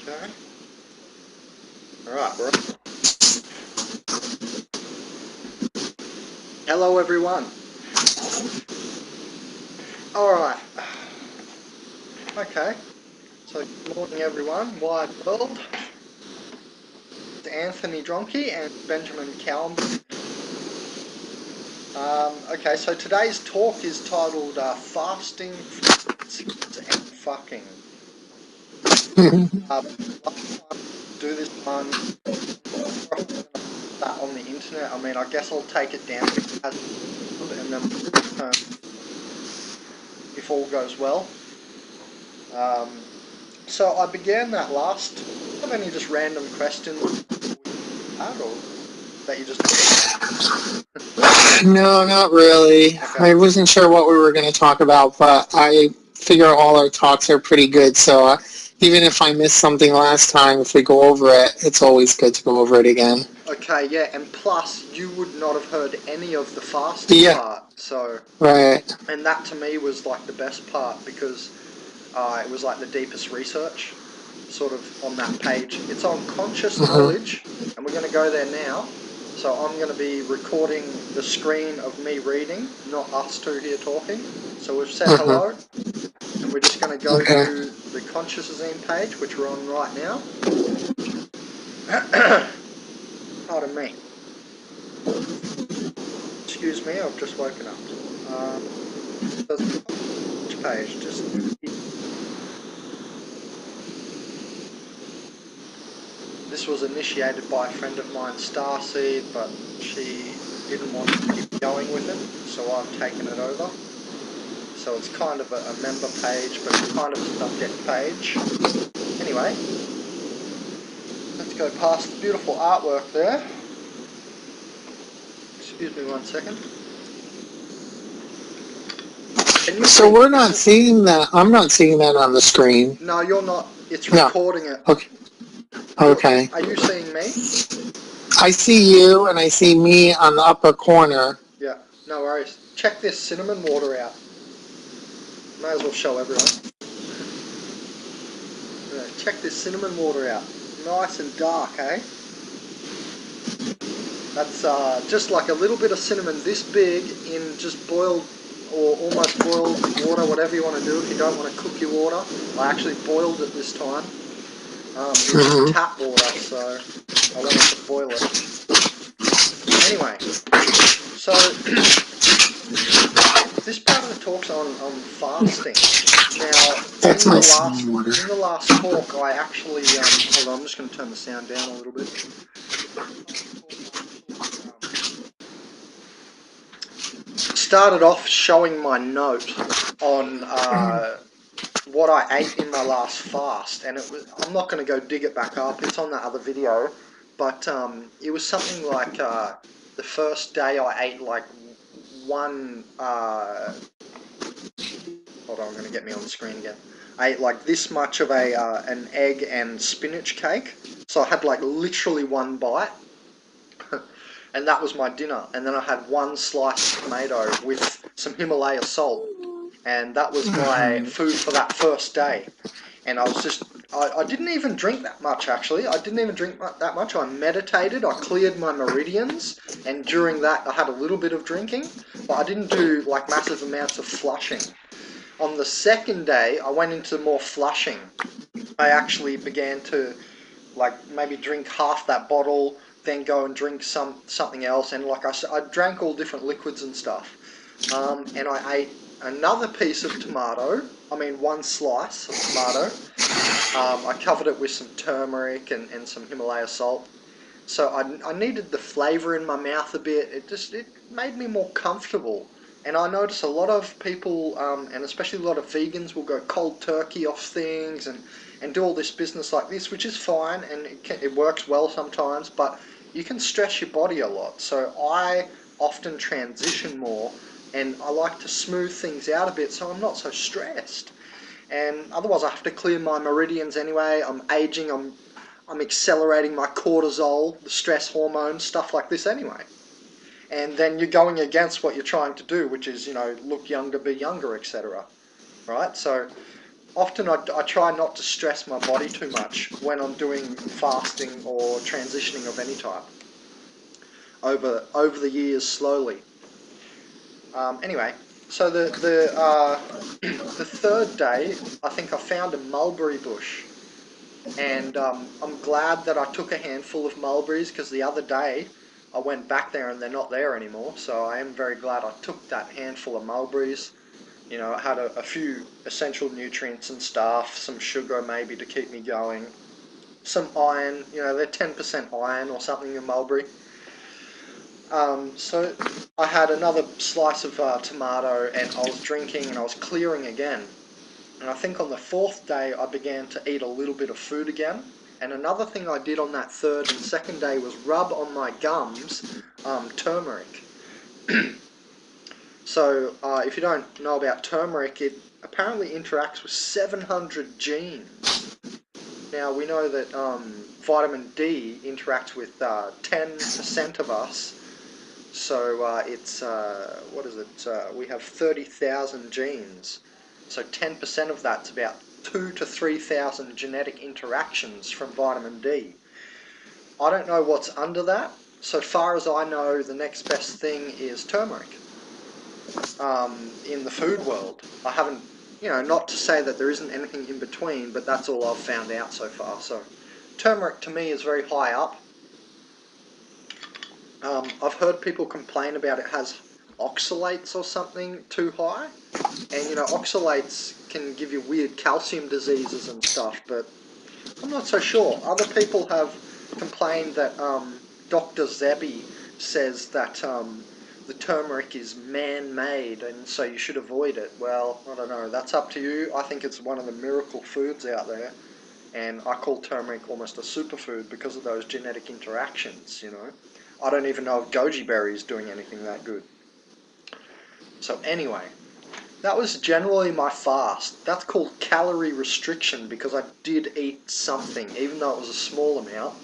Okay. Alright, we're on. Hello everyone. Alright. Okay. So good morning everyone, wide world. It's Anthony Dronke and Benjamin Callum. Okay, so today's talk is titled Fasting, and Fucking. Do this one that on the internet. I mean, I guess I'll take it down and then if all goes well. So I began that last. Do you have any just random questions or that you just? No, not really. Okay. I wasn't sure what we were going to talk about, but I figure all our talks are pretty good. So even if I missed something last time, if we go over it, it's always good to go over it again. Okay, yeah, and plus you would not have heard any of the fasting part, so right. And that to me was like the best part because it was like the deepest research, sort of on that page. It's on conscious knowledge, and we're going to go there now. So I'm going to be recording the screen of me reading, not us two here talking. So we've said hello, and we're just going to go to the Consciousazine page, which we're on right now. Pardon me. Excuse me, I've just woken up. Which page? Just. This was initiated by a friend of mine, Starseed, but she didn't want to keep going with it, so I've taken it over. So it's kind of a member page, but it's kind of a subject page. Anyway, let's go past the beautiful artwork there. Excuse me 1 second. So we're not seeing that. I'm not seeing that on the screen. No, you're not. It's recording it. Okay. Okay. Are you seeing me? I see you, and I see me on the upper corner. Yeah, no worries. Check this cinnamon water out. May as well show everyone. Check this cinnamon water out. Nice and dark, eh? That's just like a little bit of cinnamon this big in just boiled or almost boiled water, whatever you want to do. If you don't want to cook your water, I actually boiled it this time. It's tap water, so I wanted to boil it. Anyway, so this part of the talk's on fasting. Now, in the last talk, I actually hold on. I'm just going to turn the sound down a little bit. Started off showing my note on what I ate in my last fast, and I'm not going to go dig it back up, it's on that other video, but it was something like the first day I ate like one, hold on, I'm going to get me on the screen again. I ate like this much of an egg and spinach cake, so I had like literally one bite. And that was my dinner, and then I had one slice of tomato with some Himalaya salt, and that was my food for that first day. And I was just, I didn't even drink that much actually, I didn't even drink that much. I meditated, I cleared my meridians, and during that I had a little bit of drinking, but I didn't do like massive amounts of flushing. On the second day I went into more flushing. I actually began to like maybe drink half that bottle, then go and drink something else, and like I drank all different liquids and stuff, and I ate another piece of tomato, one slice of tomato. I covered it with some turmeric and some Himalaya salt, so I needed the flavour in my mouth a bit. It made me more comfortable. And I notice a lot of people, and especially a lot of vegans, will go cold turkey off things and do all this business like this, which is fine, and it works well sometimes, but you can stress your body a lot. So I often transition more, and I like to smooth things out a bit so I'm not so stressed. And otherwise I have to clear my meridians anyway. I'm aging, I'm accelerating my cortisol, the stress hormone, stuff like this anyway. And then you're going against what you're trying to do, which is, look younger, be younger, etc. Right? So often I try not to stress my body too much when I'm doing fasting or transitioning of any type. Over the years, slowly. Anyway, so the third day, I think I found a mulberry bush, and I'm glad that I took a handful of mulberries, because the other day I went back there and they're not there anymore. So I am very glad I took that handful of mulberries. You know, it had a few essential nutrients and stuff, some sugar maybe to keep me going, some iron. You know, they're 10% iron or something in mulberry. So I had another slice of tomato, and I was drinking and I was clearing again. And I think on the fourth day I began to eat a little bit of food again. And another thing I did on that third and second day was rub on my gums turmeric. So if you don't know about turmeric, it apparently interacts with 700 genes. Now we know that vitamin D interacts with 10% of us. So it's, what is it, we have 30,000 genes. So 10% of that's about 2,000 to 3,000 genetic interactions from vitamin D. I don't know what's under that. So far as I know, the next best thing is turmeric in the food world. I haven't, you know, not to say that there isn't anything in between, but that's all I've found out so far. So turmeric to me is very high up. I've heard people complain about it has oxalates or something too high, and you know, oxalates can give you weird calcium diseases and stuff, but I'm not so sure. Other people have complained that Dr. Zebi says that the turmeric is man-made and so you should avoid it. Well, I don't know, that's up to you. I think it's one of the miracle foods out there, and I call turmeric almost a superfood because of those genetic interactions, you know. I don't even know if goji berry is doing anything that good. So anyway, that was generally my fast. That's called calorie restriction because I did eat something, even though it was a small amount.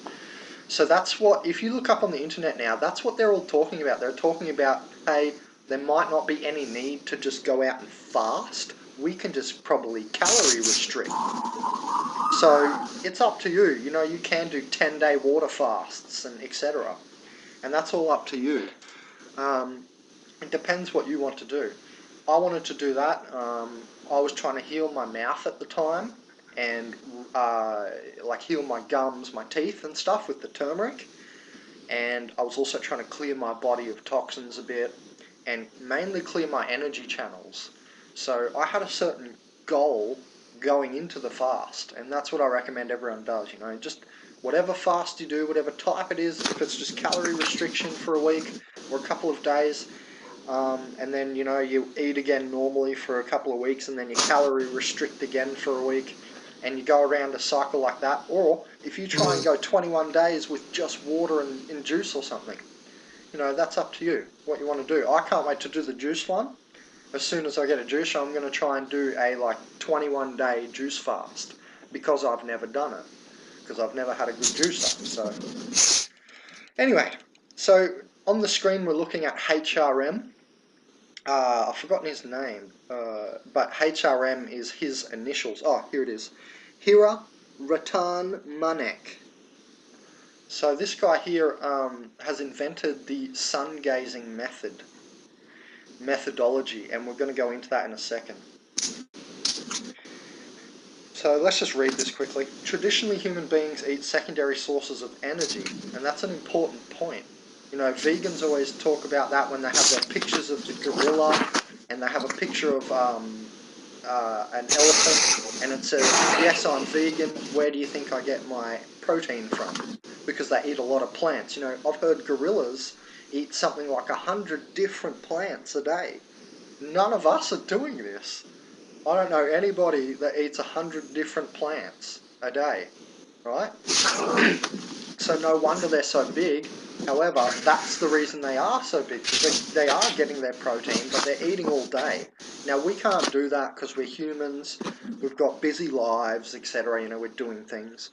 So that's what, if you look up on the internet now, that's what they're all talking about. They're talking about, hey, there might not be any need to just go out and fast. We can just probably calorie restrict. So it's up to you. You know, you can do 10-day water fasts and etc. And that's all up to you. It depends what you want to do. I wanted to do that. I was trying to heal my mouth at the time, and like heal my gums, my teeth and stuff with the turmeric. And I was also trying to clear my body of toxins a bit, and mainly clear my energy channels. So I had a certain goal going into the fast, and that's what I recommend everyone does. You know, just whatever fast you do, whatever type it is, if it's just calorie restriction for a week or a couple of days, and then, you know, you eat again normally for a couple of weeks, and then you calorie restrict again for a week, and you go around a cycle like that. Or if you try and go 21 days with just water and juice or something, you know, that's up to you, what you want to do. I can't wait to do the juice one. As soon as I get a juice, I'm going to try and do a like 21-day juice fast, because I've never done it, because I've never had a good juicer. So anyway, so on the screen we're looking at HRM. I've forgotten his name, but HRM is his initials. Oh, here it is. Hira Ratan Manek. So this guy here has invented the sun-gazing methodology, and we're going to go into that in a second. So let's just read this quickly. Traditionally, human beings eat secondary sources of energy, and that's an important point. You know, vegans always talk about that when they have their pictures of the gorilla, and they have a picture of an elephant, and it says, yes, I'm vegan, where do you think I get my protein from? Because they eat a lot of plants. You know, I've heard gorillas eat something like 100 different plants a day. None of us are doing this. I don't know anybody that eats 100 different plants a day, right? So no wonder they're so big. However, that's the reason they are so big, because they are getting their protein, but they're eating all day. Now, we can't do that because we're humans, we've got busy lives, etc. You know, we're doing things.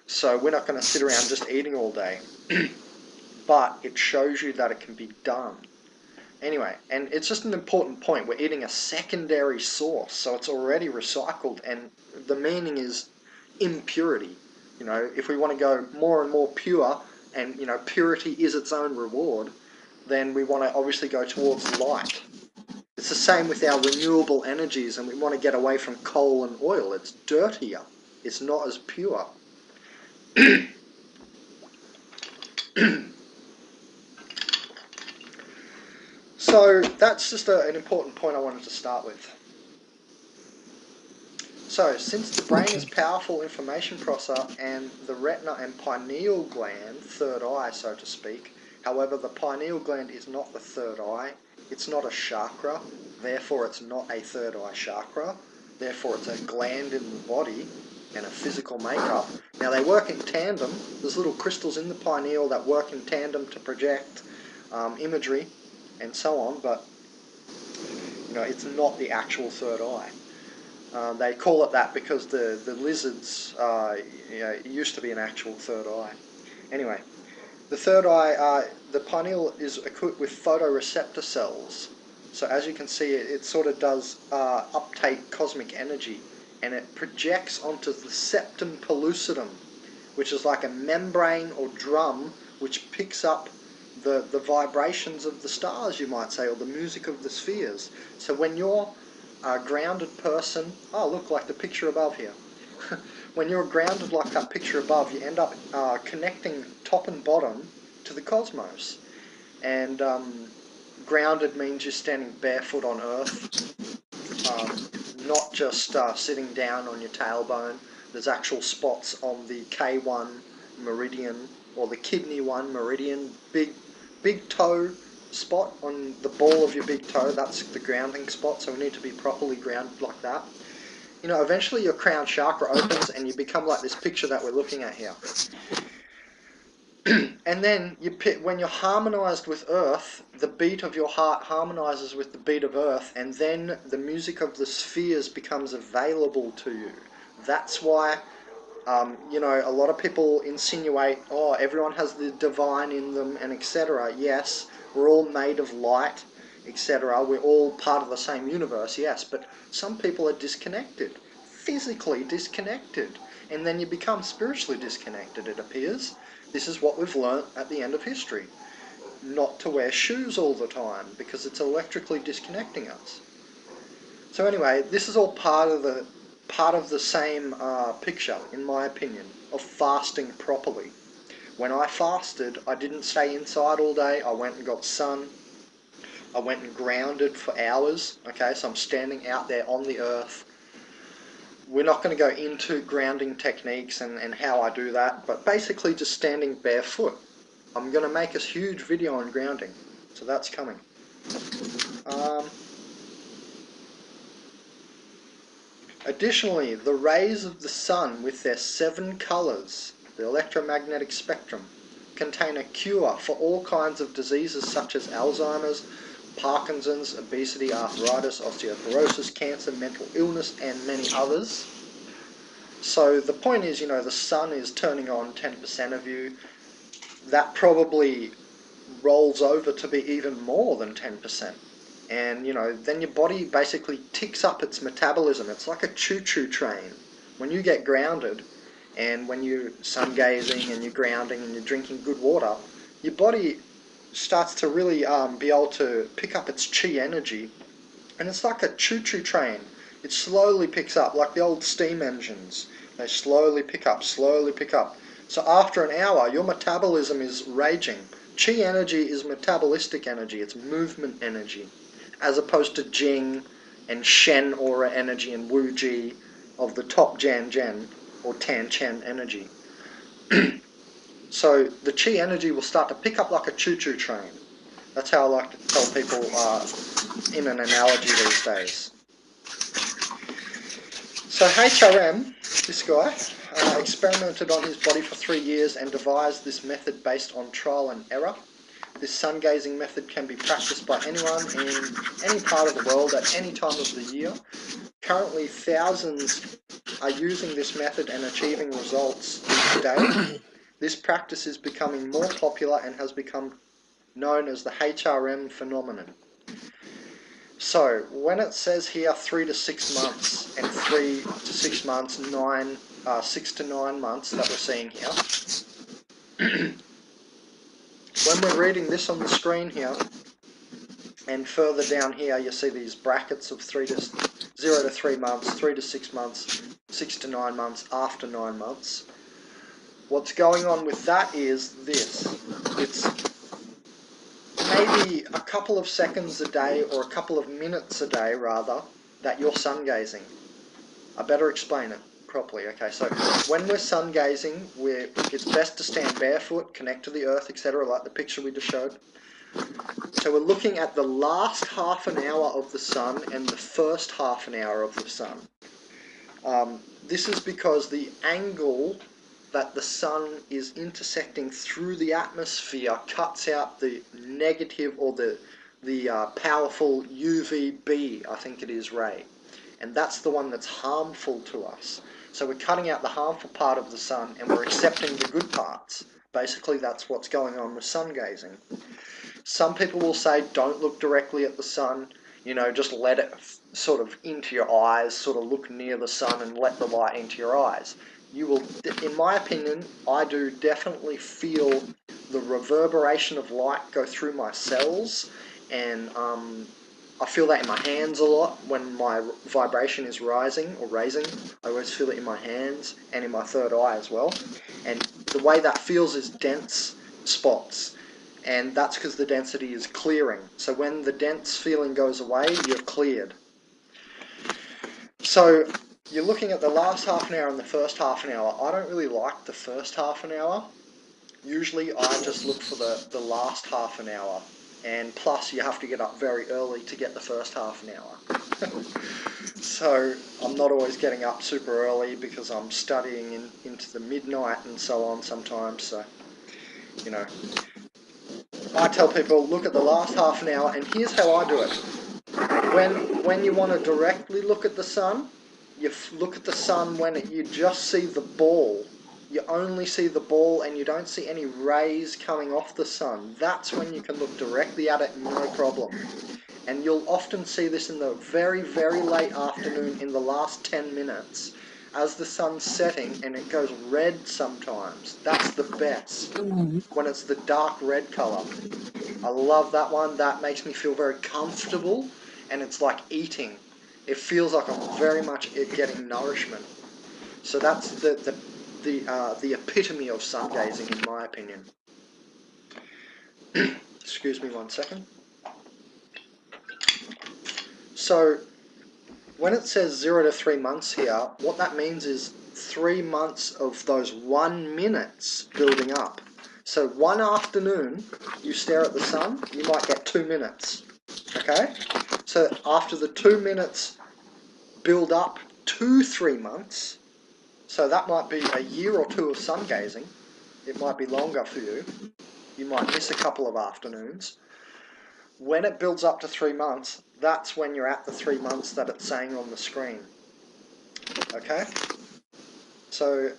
So we're not going to sit around just eating all day. But it shows you that it can be done. Anyway, and it's just an important point. We're eating a secondary source, so it's already recycled, and the meaning is impurity. You know, if we want to go more and more pure, and, you know, purity is its own reward, then we want to obviously go towards light. It's the same with our renewable energies, and we want to get away from coal and oil. It's dirtier. It's not as pure. So that's just an important point I wanted to start with. So, since the brain is powerful information processor and the retina and pineal gland, third eye so to speak, however the pineal gland is not the third eye, it's not a chakra, therefore it's not a third eye chakra, therefore it's a gland in the body and a physical makeup. Now they work in tandem. There's little crystals in the pineal that work in tandem to project imagery and so on, but you know, it's not the actual third eye. They call it that because the lizards, you know, it used to be an actual third eye. Anyway, the third eye, the pineal is equipped with photoreceptor cells. So as you can see, it sort of does uptake cosmic energy, and it projects onto the septum pellucidum, which is like a membrane or drum which picks up the vibrations of the stars, you might say, or the music of the spheres. So when you're a grounded person, oh look, like the picture above here. When you're grounded like that picture above, you end up connecting top and bottom to the cosmos. And grounded means you're standing barefoot on earth, not just sitting down on your tailbone. There's actual spots on the K1 meridian or the kidney 1 meridian, big toe spot on the ball of your big toe. That's the grounding spot, so we need to be properly grounded like that. You know, eventually your crown chakra opens and you become like this picture that we're looking at here. And then when you're harmonized with earth, the beat of your heart harmonizes with the beat of earth, and then the music of the spheres becomes available to you. That's why you know, a lot of people insinuate, oh, everyone has the divine in them and etc. Yes, we're all made of light, etc. We're all part of the same universe, yes, but some people are disconnected, physically disconnected, and then you become spiritually disconnected, it appears. This is what we've learnt at the end of history. Not to wear shoes all the time, because it's electrically disconnecting us. So anyway, this is all part of the same picture, in my opinion, of fasting properly. When I fasted, I didn't stay inside all day. I went and got sun. I went and grounded for hours. Okay, so I'm standing out there on the earth. We're not going to go into grounding techniques and how I do that, but basically just standing barefoot. I'm going to make a huge video on grounding, so that's coming. Additionally, the rays of the sun with their 7 colours, the electromagnetic spectrum, contain a cure for all kinds of diseases such as Alzheimer's, Parkinson's, obesity, arthritis, osteoporosis, cancer, mental illness, and many others. So the point is, you know, the sun is turning on 10% of you. That probably rolls over to be even more than 10%. And, you know, then your body basically ticks up its metabolism. It's like a choo-choo train. When you get grounded, and when you're sun gazing and you're grounding and you're drinking good water, your body starts to really be able to pick up its chi energy, and it's like a choo-choo train. It slowly picks up, like the old steam engines. They slowly pick up, slowly pick up. So after an hour, your metabolism is raging. Chi energy is metabolistic energy, it's movement energy, as opposed to Jing and Shen aura energy and Wu Ji of the top Jan or Tan Chen energy. So the Chi energy will start to pick up like a choo-choo train. That's how I like to tell people in an analogy these days. So HRM, this guy, experimented on his body for 3 years and devised this method based on trial and error. This sun gazing method can be practiced by anyone in any part of the world at any time of the year. Currently, thousands are using this method and achieving results each day. This practice is becoming more popular and has become known as the HRM phenomenon. So when it says here 3 to 6 months and 3 to 6 months, 6 to 9 months that we're seeing here, when we're reading this on the screen here, and further down here you see these brackets of 0 to 3 months, 3 to 6 months, 6 to 9 months, after 9 months. What's going on with that is this. It's maybe a couple of seconds a day, or a couple of minutes a day rather, that you're sun gazing. I better explain it properly. Okay, so when we're sun gazing, it's best to stand barefoot, connect to the earth, etc., like the picture we just showed. So we're looking at the last half an hour of the sun and the first half an hour of the sun. This is because the angle that the sun is intersecting through the atmosphere cuts out the negative, or the powerful UVB, I think it is, ray. And that's the one that's harmful to us. So we're cutting out the harmful part of the sun and we're accepting the good parts. Basically, that's what's going on with sun gazing. Some people will say, don't look directly at the sun, just let it sort of into your eyes, sort of look near the sun and let the light into your eyes. You will, in my opinion, I do definitely feel the reverberation of light go through my cells, and I feel that in my hands a lot when my vibration is rising or raising. I always feel it in my hands and in my third eye as well. And the way that feels is dense spots. And that's because the density is clearing. So when the dense feeling goes away, you've cleared. So you're looking at the last half an hour and the first half an hour. I don't really like the first half an hour. Usually I just look for the last half an hour. And plus you have to get up very early to get the first half an hour. So I'm not always getting up super early because I'm studying into the midnight and so on sometimes. So, I tell people, look at the last half an hour, and here's how I do it. When you want to directly look at the sun, you look at the sun when you just see the ball. You only see the ball and you don't see any rays coming off the sun. That's when you can look directly at it, no problem. And you'll often see this in the very, very late afternoon, in the last 10 minutes. As the sun's setting and it goes red sometimes. That's the best. When it's the dark red colour. I love that one. That makes me feel very comfortable, and it's like eating. It feels like I'm very much getting nourishment. So that's the epitome of sun gazing, in my opinion. Excuse me 1 second. So when it says 0 to 3 months here, what that means is 3 months of those 1 minutes building up. So one afternoon, you stare at the sun, you might get 2 minutes. Okay? So after the 2 minutes build up to 3 months, so that might be a year or two of sun gazing. It might be longer for you. You might miss a couple of afternoons. When it builds up to 3 months, that's when you're at the 3 months that it's saying on the screen. Okay? So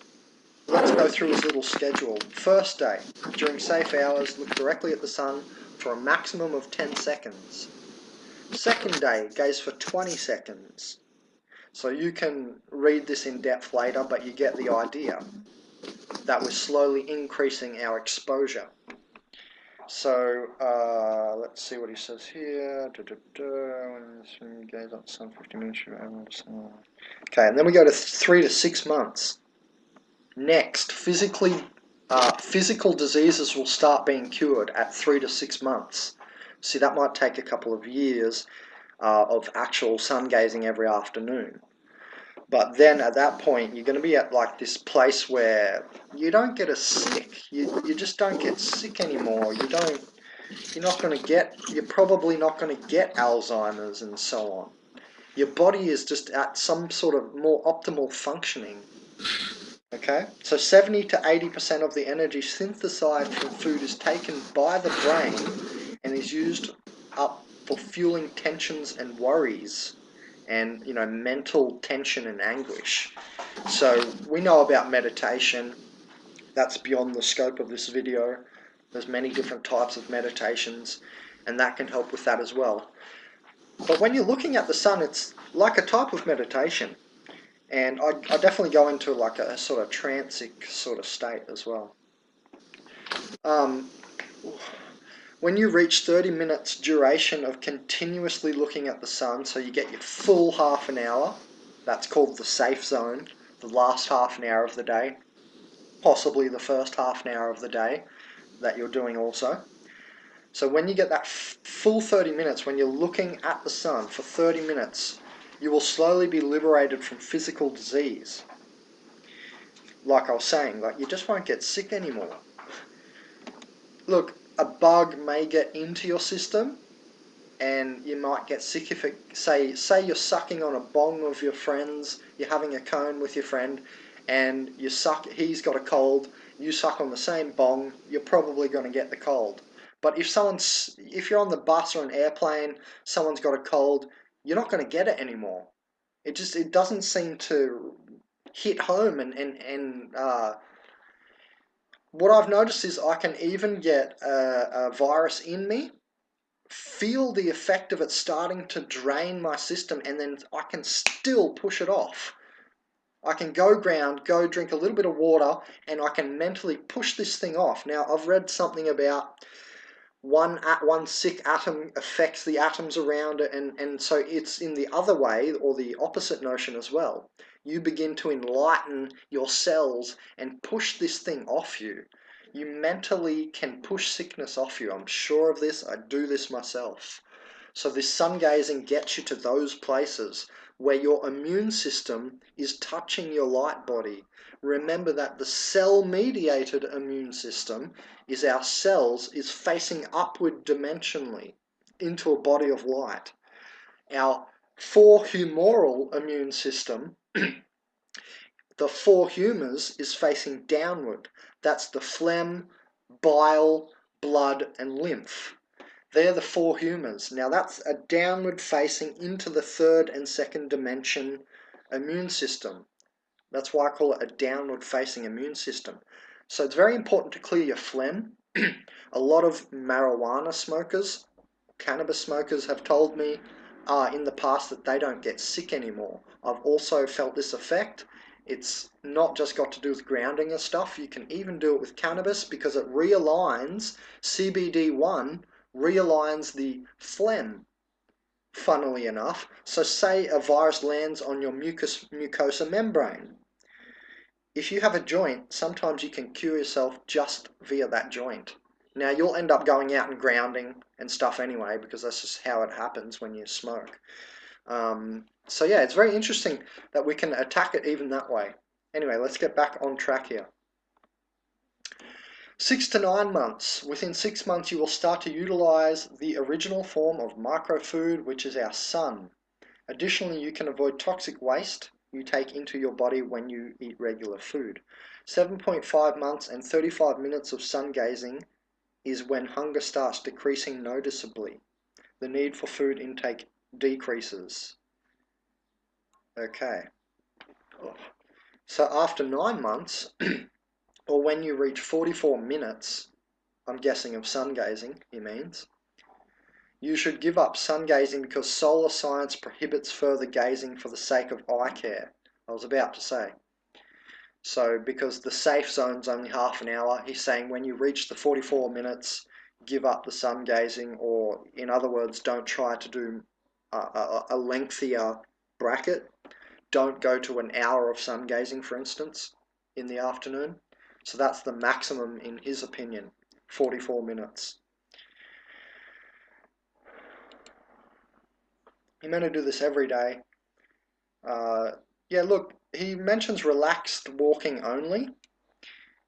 let's go through his little schedule. First day, during safe hours, look directly at the sun for a maximum of 10 seconds. Second day, gaze for 20 seconds. So you can read this in depth later, but you get the idea that we're slowly increasing our exposure. So let's see what he says here. Gaze at the sun 50 minutes. Okay, and then we go to 3 to 6 months. Next, physical diseases will start being cured at 3 to 6 months. See, that might take a couple of years of actual sun gazing every afternoon. But then at that point, you're going to be at like this place where you don't get as sick. You just don't get sick anymore. You're probably not going to get Alzheimer's and so on. Your body is just at some sort of more optimal functioning. Okay, so 70 to 80% of the energy synthesized from food is taken by the brain and is used up for fueling tensions and worries, and mental tension and anguish. So we know about meditation. That's beyond the scope of this video. There's many different types of meditations, and that can help with that as well. But when you're looking at the sun, it's like a type of meditation. And I definitely go into like a sort of transic sort of state as well. Um, when you reach 30 minutes duration of continuously looking at the sun, so you get your full half an hour, that's called the safe zone, the last half an hour of the day, possibly the first half an hour of the day that you're doing also. So when you get that full 30 minutes, when you're looking at the sun for 30 minutes, you will slowly be liberated from physical disease. Like I was saying, like you just won't get sick anymore. Look, a bug may get into your system and you might get sick if it, say you're sucking on a bong with your friends, you're having a cone with your friend, and you suck, he's got a cold, you suck on the same bong, you're probably going to get the cold. But if you're on the bus or an airplane, someone's got a cold, you're not going to get it anymore. It doesn't seem to hit home, and what I've noticed is I can even get a virus in me, feel the effect of it starting to drain my system, and then I can still push it off. I can go ground, go drink a little bit of water, and I can mentally push this thing off. Now, I've read something about one sick atom affects the atoms around it, and so it's in the other way, or the opposite notion as well. You begin to enlighten your cells and push this thing off you. You mentally can push sickness off you. I'm sure of this. I do this myself. So this sun gazing gets you to those places where your immune system is touching your light body. Remember that the cell-mediated immune system is our cells is facing upward dimensionally into a body of light. Our forehumoral immune system, the forehumours, is facing downward. That's the phlegm, bile, blood, and lymph. They're the four humours. Now that's a downward facing into the third and second dimension immune system. That's why I call it a downward facing immune system. So it's very important to clear your phlegm. A lot of marijuana smokers, cannabis smokers have told me in the past that they don't get sick anymore. I've also felt this effect. It's not just got to do with grounding and stuff. You can even do it with cannabis because it realigns, CBD1 realigns the phlegm, funnily enough. So say a virus lands on your mucosa membrane. If you have a joint, sometimes you can cure yourself just via that joint. Now you'll end up going out and grounding and stuff anyway, because that's just how it happens when you smoke. So yeah, it's very interesting that we can attack it even that way. Anyway, let's get back on track here. 6 to 9 months. Within 6 months you will start to utilize the original form of microfood, which is our sun. Additionally, you can avoid toxic waste you take into your body when you eat regular food. 7.5 months and 35 minutes of sun gazing is when hunger starts decreasing noticeably. The need for food intake decreases. Okay. So after 9 months, or when you reach 44 minutes, I'm guessing of sun gazing, he means, you should give up sun gazing because solar science prohibits further gazing for the sake of eye care. I was about to say. So because the safe zone's only half an hour, he's saying when you reach the 44 minutes, give up the sun gazing, or in other words, don't try to do a lengthier bracket. Don't go to an hour of sun gazing, for instance, in the afternoon. So that's the maximum, in his opinion, 44 minutes. You're meant to do this every day. Yeah, look, he mentions relaxed walking only.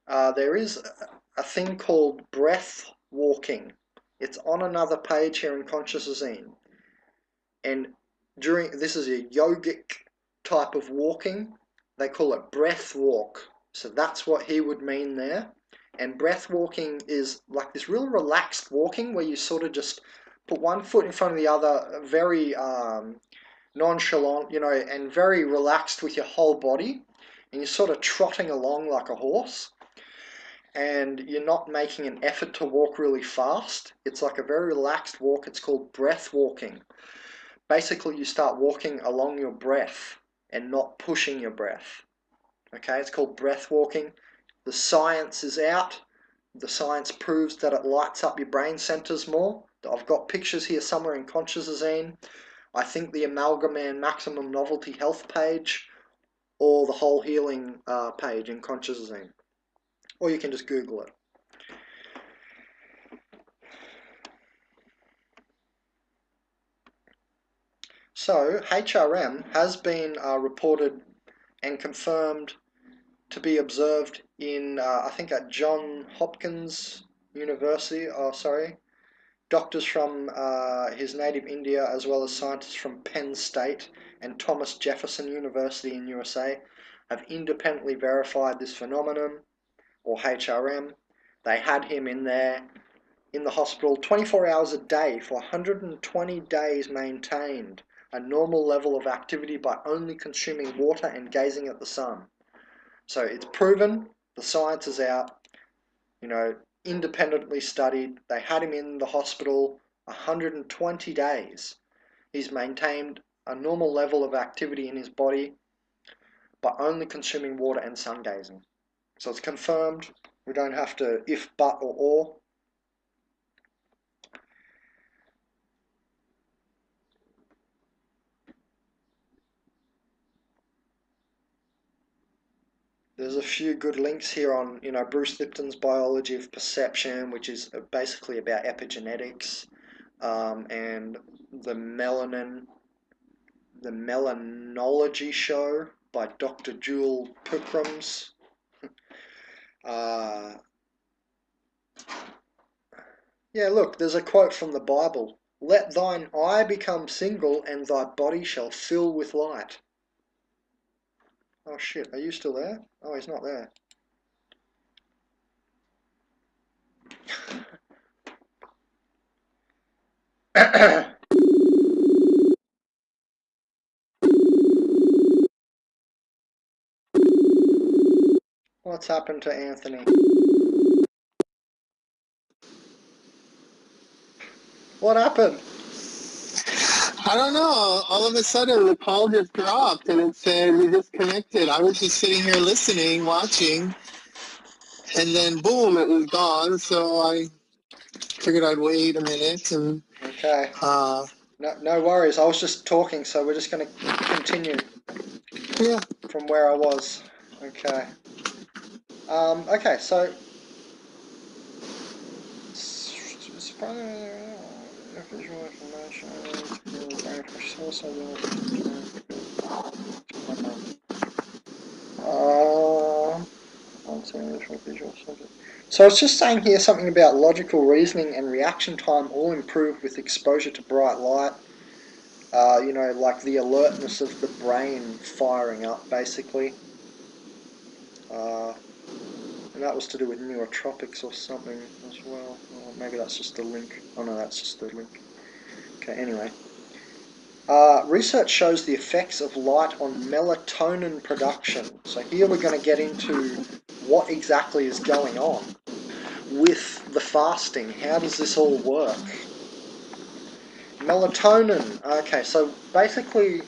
There is a thing called breath walking. It's on another page here in Consciousazine. And this is a yogic type of walking. They call it breath walk. So that's what he would mean there. And breath walking is like this real relaxed walking where you sort of just put one foot in front of the other, very nonchalant, and very relaxed with your whole body. And you're sort of trotting along like a horse. And you're not making an effort to walk really fast. It's like a very relaxed walk. It's called breath walking. basically you start walking along your breath and not pushing your breath. Okay, it's called breath walking. The science is out. The science proves that it lights up your brain centers more. I've got pictures here somewhere in Consciousazine. I think the Amalgam and Maximum Novelty Health page, or the Whole Healing page in Consciousazine. Or you can just Google it. So, HRM has been reported and confirmed to be observed in, I think at Johns Hopkins University, doctors from his native India, as well as scientists from Penn State and Thomas Jefferson University in USA, have independently verified this phenomenon, or HRM. They had him in there, in the hospital, 24 hours a day for 120 days, maintained a normal level of activity by only consuming water and gazing at the sun. So it's proven, the science is out, independently studied. They had him in the hospital 120 days. He's maintained a normal level of activity in his body by only consuming water and sun gazing. So it's confirmed. We don't have to if, but, or. There's a few good links here on, Bruce Lipton's Biology of Perception, which is basically about epigenetics, and the Melanology Show by Dr. Jewel Pookrams. Yeah, look, there's a quote from the Bible. Let thine eye become single, and thy body shall fill with light. Oh shit, are you still there? Oh, he's not there. What's happened to Anthony? What happened? I don't know. All of a sudden, the call just dropped and it said we disconnected. I was just sitting here listening, watching, and then boom, it was gone. So I figured I'd wait a minute and. Okay. No worries. I was just talking, so we're just going to continue. Yeah. From where I was. Okay. Okay, so visual information. So it's just saying here something about logical reasoning and reaction time all improved with exposure to bright light. Like the alertness of the brain firing up, basically. And that was to do with neurotropics or something as well. Or maybe that's just the link. Oh no, that's just the link. Okay, anyway. Research shows the effects of light on melatonin production. So here we're going to get into what exactly is going on with the fasting. How does this all work? Melatonin. Okay, so basically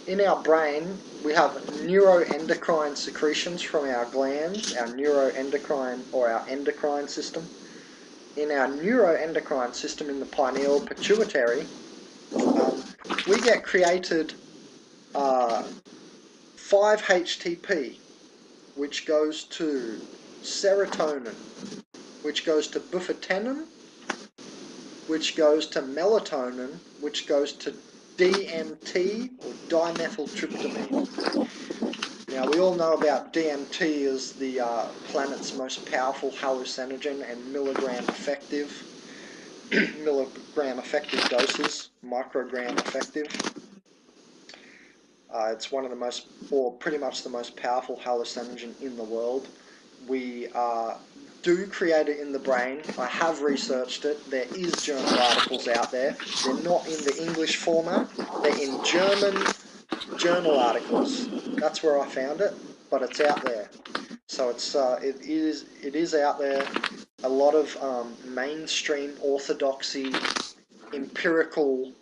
in our brain we have neuroendocrine secretions from our glands, our neuroendocrine or our endocrine system. In our neuroendocrine system in the pineal pituitary, we get created 5-HTP, which goes to serotonin, which goes to bufotenin, which goes to melatonin, which goes to DMT, or dimethyltryptamine. Now, we all know about DMT as the planet's most powerful hallucinogen and milligram effective doses, microgram effective. It's one of the most, or pretty much the most powerful hallucinogen in the world. We do create it in the brain. I have researched it. There is journal articles out there. They're not in the English format. They're in German journal articles. That's where I found it, but it's out there. So it is out there. A lot of mainstream orthodoxy, empirical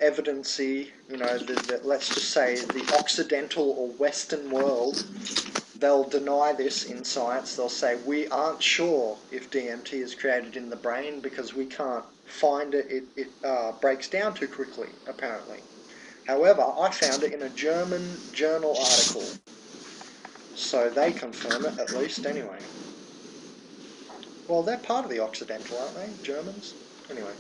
evidency, you know, let's just say the Occidental or Western world, they'll deny this in science. They'll say, we aren't sure if DMT is created in the brain because we can't find it. It breaks down too quickly, apparently. However, I found it in a German journal article. So they confirm it, at least, anyway. Well, they're part of the Occidental, aren't they? Germans? Anyway.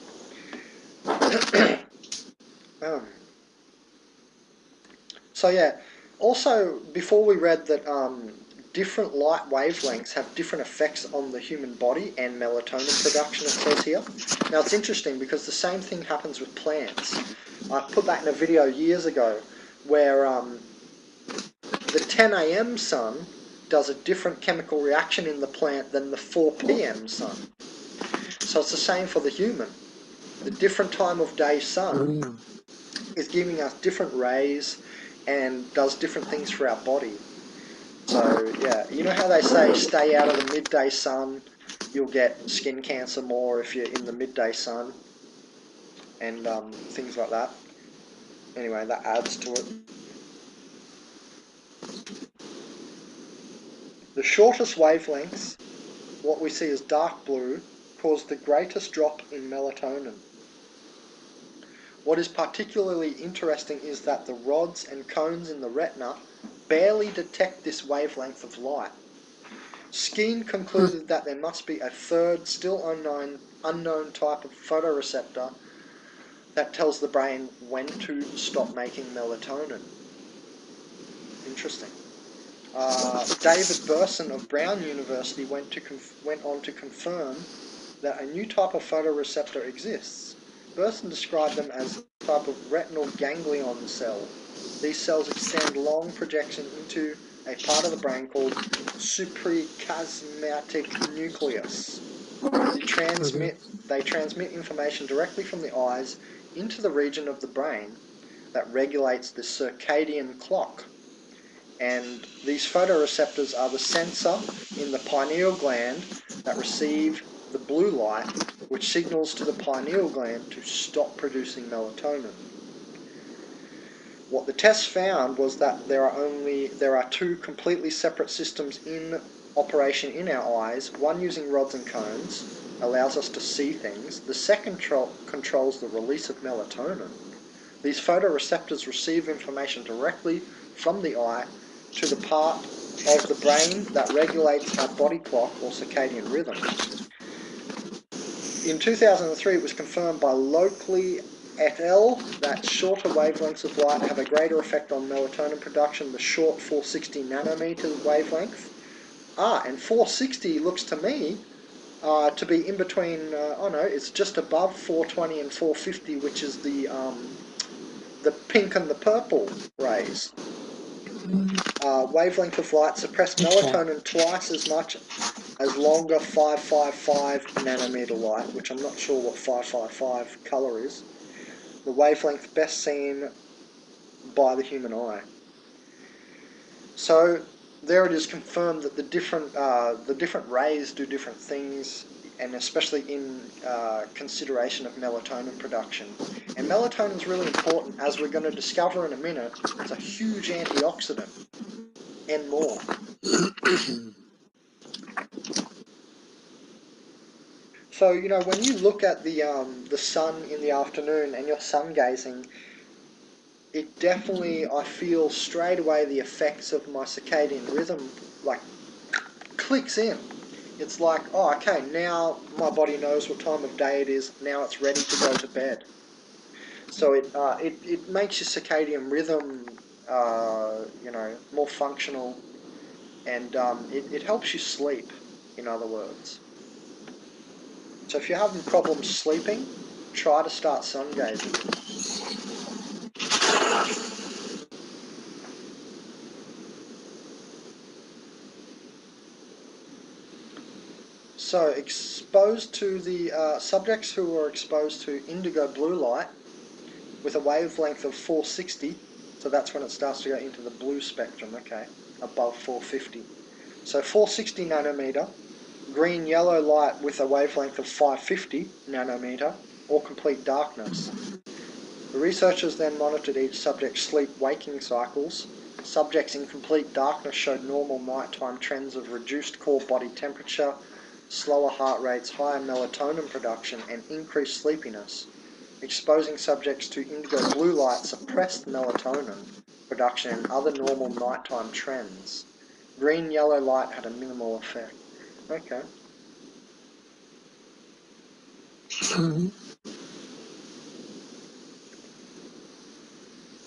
So yeah, also, before we read that different light wavelengths have different effects on the human body and melatonin production, it says here. Now it's interesting because the same thing happens with plants. I put that in a video years ago where the 10 AM sun does a different chemical reaction in the plant than the 4 PM sun. So it's the same for the human. The different time of day sun is giving us different rays and does different things for our body. So yeah, you know how they say stay out of the midday sun, you'll get skin cancer more if you're in the midday sun, and things like that. Anyway, that adds to it. The shortest wavelengths, what we see as dark blue, cause the greatest drop in melatonin. What is particularly interesting is that the rods and cones in the retina barely detect this wavelength of light. Skeen concluded that there must be a third, still unknown type of photoreceptor that tells the brain when to stop making melatonin. Interesting. David Burson of Brown University went on to confirm that a new type of photoreceptor exists. Burson described them as a type of retinal ganglion cell. These cells extend long projection into a part of the brain called suprachiasmatic nucleus. They transmit information directly from the eyes into the region of the brain that regulates the circadian clock. And these photoreceptors are the sensor in the pineal gland that receive the blue light, which signals to the pineal gland to stop producing melatonin. What the tests found was that there are two completely separate systems in operation in our eyes. One using rods and cones allows us to see things. The second controls the release of melatonin. These photoreceptors receive information directly from the eye to the part of the brain that regulates our body clock or circadian rhythm. In 2003, it was confirmed by Lockley et al. That shorter wavelengths of light have a greater effect on melatonin production, the short 460 nanometer wavelength. And 460 looks to me to be in between, it's just above 420 and 450, which is the pink and the purple rays. Wavelength of light suppress melatonin twice as much as longer 555 nanometer light, which I'm not sure what 555 colour is. The wavelength best seen by the human eye. So there it is confirmed that the different rays do different things, and especially in consideration of melatonin production. And melatonin is really important, as we're going to discover in a minute. It's a huge antioxidant and more. So, you know, when you look at the sun in the afternoon and you're sun gazing, it definitely, I feel straight away the effects of my circadian rhythm, like, clicks in. It's like, oh, okay, now my body knows what time of day it is, now it's ready to go to bed. So it makes your circadian rhythm, more functional, and it helps you sleep, in other words. So if you're having problems sleeping, try to start sun gazing. So exposed to the subjects who were exposed to indigo blue light with a wavelength of 460, so that's when it starts to go into the blue spectrum, okay, above 450. So 460 nanometer, green-yellow light with a wavelength of 550 nanometer, or complete darkness. The researchers then monitored each subject's sleep-waking cycles. Subjects in complete darkness showed normal nighttime trends of reduced core body temperature, slower heart rates, higher melatonin production, and increased sleepiness. Exposing subjects to indigo blue light suppressed melatonin production and other normal nighttime trends. Green-yellow light had a minimal effect. Okay.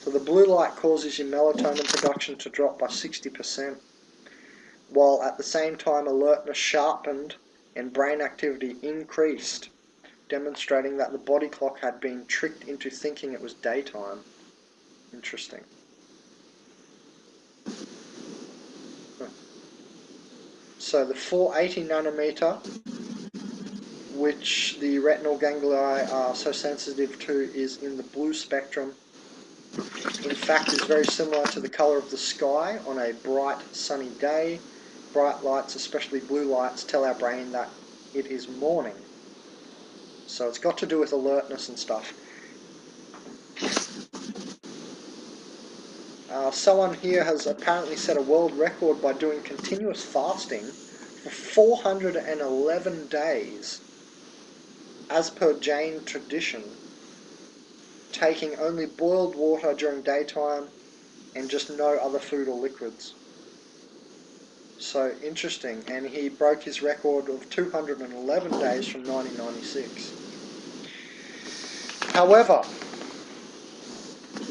So the blue light causes your melatonin production to drop by 60%, while at the same time alertness sharpened and brain activity increased, demonstrating that the body clock had been tricked into thinking it was daytime. Interesting. So the 480 nanometer, which the retinal ganglia are so sensitive to, is in the blue spectrum. In fact, is very similar to the colour of the sky on a bright sunny day. Bright lights, especially blue lights, tell our brain that it is morning. So it's got to do with alertness and stuff. Someone here has apparently set a world record by doing continuous fasting for 411 days, as per Jain tradition, taking only boiled water during daytime and just no other food or liquids. So interesting, and he broke his record of 211 days from 1996. However,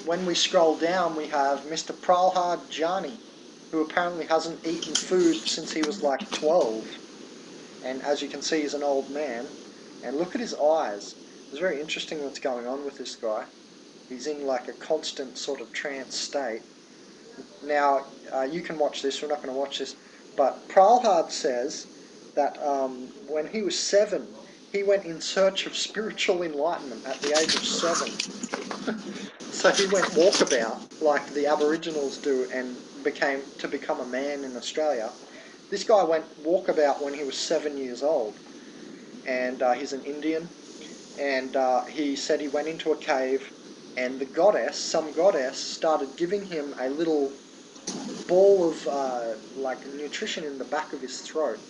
when we scroll down, we have Mr. Pralhad Jani, who apparently hasn't eaten food since he was like 12. And as you can see, he's an old man. And look at his eyes. It's very interesting what's going on with this guy. He's in like a constant sort of trance state. Now, you can watch this. We're not going to watch this. But Pralhad says that when he was 7, he went in search of spiritual enlightenment at the age of 7. So he went walkabout like the Aboriginals do and become a man in Australia. This guy went walkabout when he was 7 years old, and he's an Indian, and he said he went into a cave, and the goddess, some goddess, started giving him a little ball of like nutrition in the back of his throat,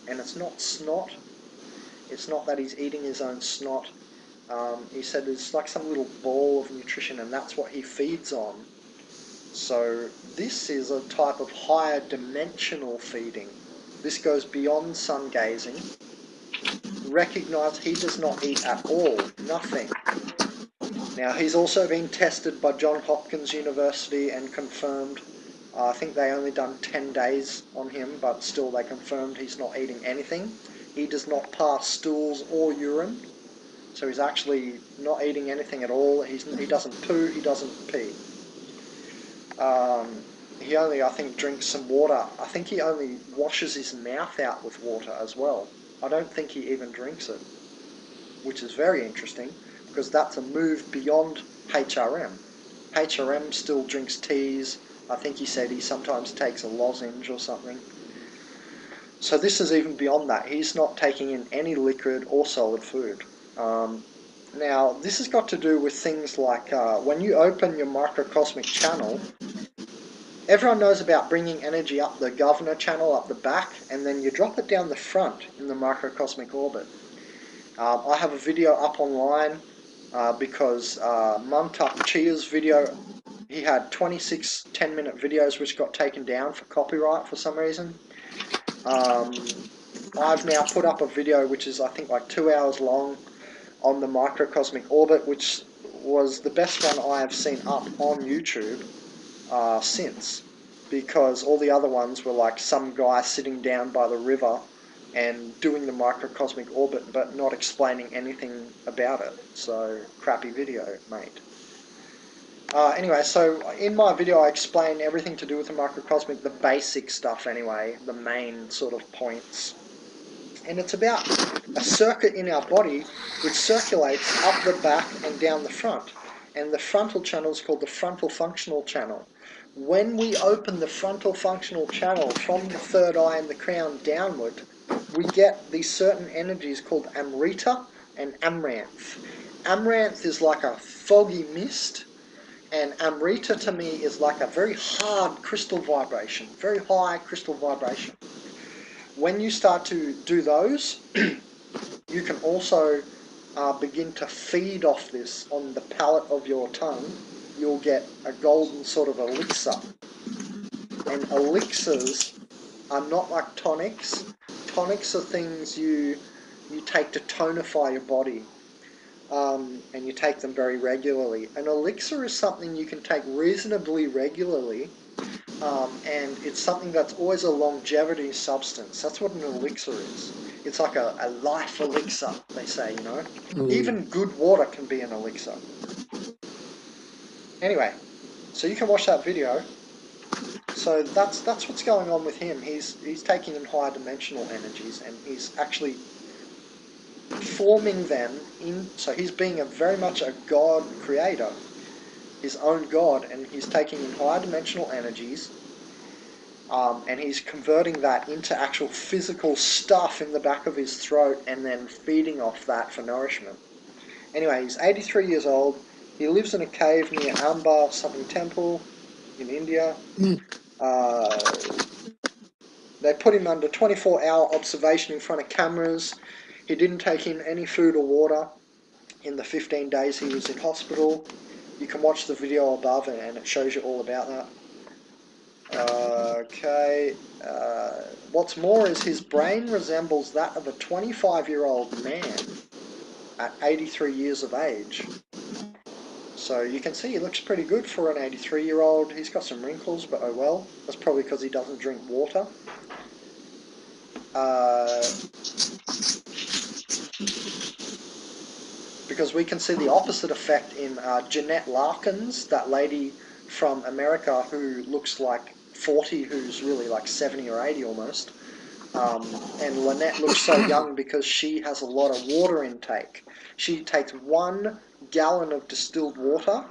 and it's not snot. It's not that he's eating his own snot. He said it's like some little ball of nutrition, and that's what he feeds on. So this is a type of higher dimensional feeding. This goes beyond sun gazing. Recognize he does not eat at all, nothing. Now he's also been tested by Johns Hopkins University and confirmed. I think they only done 10 days on him, but still they confirmed he's not eating anything. He does not pass stools or urine. So he's actually not eating anything at all. He doesn't poo, he doesn't pee. He only, I think, drinks some water. I think he only washes his mouth out with water as well. I don't think he even drinks it, which is very interesting because that's a move beyond HRM. HRM still drinks teas. I think he said he sometimes takes a lozenge or something. So this is even beyond that. He's not taking in any liquid or solid food. Now, this has got to do with things like when you open your microcosmic channel, everyone knows about bringing energy up the governor channel, up the back, and then you drop it down the front in the microcosmic orbit. I have a video up online because Mantak Chia's video, he had 26 10-minute videos which got taken down for copyright for some reason. I've now put up a video which is, I think, like 2 hours long on the microcosmic orbit, which was the best one I have seen up on YouTube since, because all the other ones were like some guy sitting down by the river and doing the microcosmic orbit but not explaining anything about it. So, crappy video, mate. Anyway, so in my video I explain everything to do with the microcosmic, the basic stuff anyway, the main sort of points. And it's about a circuit in our body which circulates up the back and down the front. And the frontal channel is called the frontal functional channel. When we open the frontal functional channel from the third eye and the crown downward, we get these certain energies called Amrita and Amranth. Amaranth is like a foggy mist, and Amrita to me is like a very hard crystal vibration, very high crystal vibration. When you start to do those, you can also begin to feed off this on the palate of your tongue. You'll get a golden sort of elixir. And elixirs are not like tonics. Tonics are things you take to tonify your body. And you take them very regularly. An elixir is something you can take reasonably regularly, and it's something that's always a longevity substance. That's what an elixir is. It's like a life elixir, they say, you know. Even good water can be an elixir. Anyway, so you can watch that video. So that's what's going on with him. He's taking in higher dimensional energies, and he's actually forming them in. So he's being very much a God creator, his own God, and he's taking in higher dimensional energies, and he's converting that into actual physical stuff in the back of his throat, and then feeding off that for nourishment. Anyway, he's 83 years old. He lives in a cave near Amba something temple in India. They put him under 24-hour observation in front of cameras. He didn't take in any food or water in the 15 days he was in hospital. You can watch the video above and it shows you all about that. Okay. What's more is his brain resembles that of a 25-year-old man at 83 years of age. So you can see he looks pretty good for an 83-year-old. He's got some wrinkles, but oh well. That's probably because he doesn't drink water. Because we can see the opposite effect in Jeanette Larkins, that lady from America who looks like 40, who's really like 70 or 80 almost. And Lynette looks so young because she has a lot of water intake. She takes 1 gallon of distilled water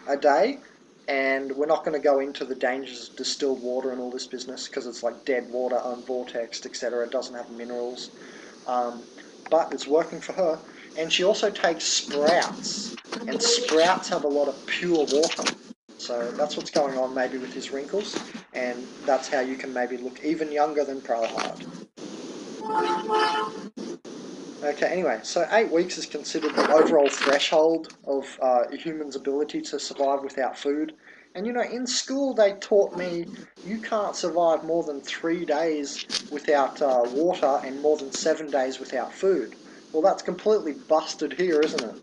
a day, and we're not going to go into the dangers of distilled water and all this business because it's like dead water, unvortexed, etc. It doesn't have minerals, but it's working for her. And she also takes sprouts, and sprouts have a lot of pure water. So that's what's going on maybe with his wrinkles, and that's how you can maybe look even younger than Pralhad. Okay, anyway, so 8 weeks is considered the overall threshold of a human's ability to survive without food. And you know, in school they taught me you can't survive more than 3 days without water and more than 7 days without food. Well, that's completely busted here, isn't it?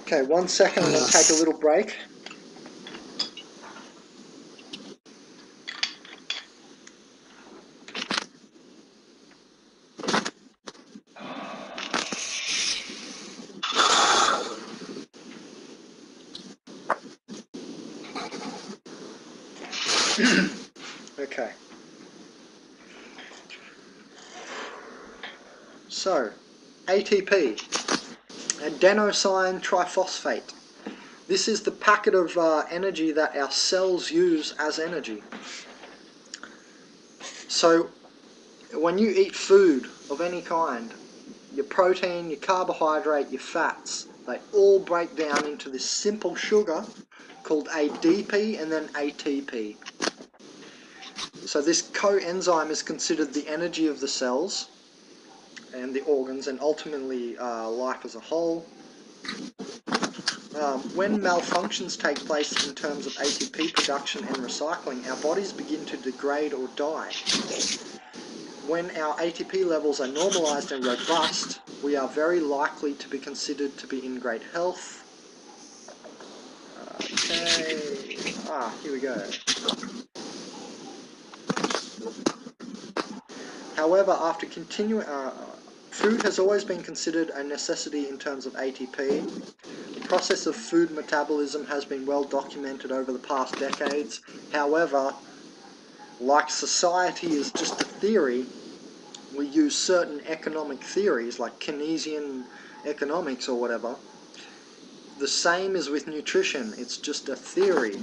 Okay, 1 second, I'm going to take a little break. Okay. So, ATP, adenosine triphosphate. This is the packet of energy that our cells use as energy. So, when you eat food of any kind, your protein, your carbohydrate, your fats, they all break down into this simple sugar called ADP and then ATP. So this coenzyme is considered the energy of the cells and the organs and ultimately life as a whole. When malfunctions take place in terms of ATP production and recycling, our bodies begin to degrade or die. When our ATP levels are normalized and robust, we are very likely to be considered to be in great health. Okay, here we go. However, after continuing, food has always been considered a necessity in terms of ATP. The process of food metabolism has been well documented over the past decades. However, like society is just a theory, we use certain economic theories like Keynesian economics or whatever. The same is with nutrition, it's just a theory.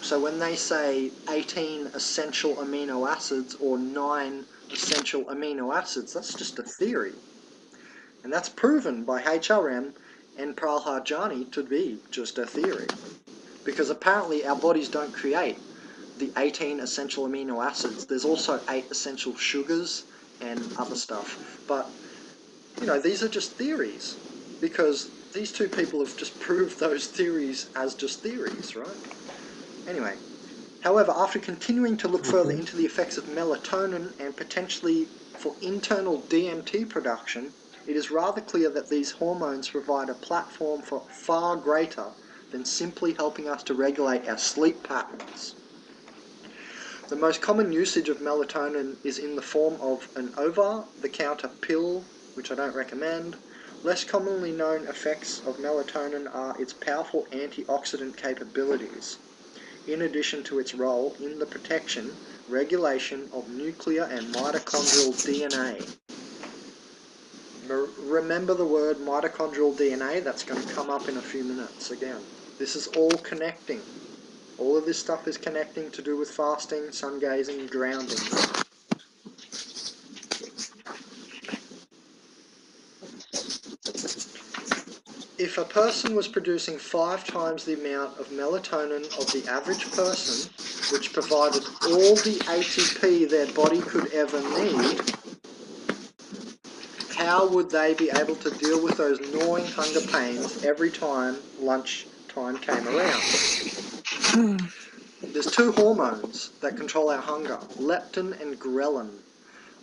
So when they say 18 essential amino acids or 9 essential amino acids, that's just a theory. And that's proven by HRM and Pralhadjani to be just a theory. Because apparently our bodies don't create the 18 essential amino acids. There's also 8 essential sugars and other stuff. But, you know, these are just theories. Because these two people have just proved those theories as just theories, right? Anyway, however, after continuing to look further into the effects of melatonin and potentially for internal DMT production, it is rather clear that these hormones provide a platform for far greater than simply helping us to regulate our sleep patterns. The most common usage of melatonin is in the form of an over-the-counter pill, which I don't recommend. Less commonly known effects of melatonin are its powerful antioxidant capabilities, in addition to its role in the protection, regulation of nuclear and mitochondrial DNA. Remember the word mitochondrial DNA? That's going to come up in a few minutes again. This is all connecting. All of this stuff is connecting to do with fasting, sun gazing, grounding. If a person was producing 5 times the amount of melatonin of the average person, which provided all the ATP their body could ever need, how would they be able to deal with those gnawing hunger pains every time lunch time came around? There's 2 hormones that control our hunger, leptin and ghrelin.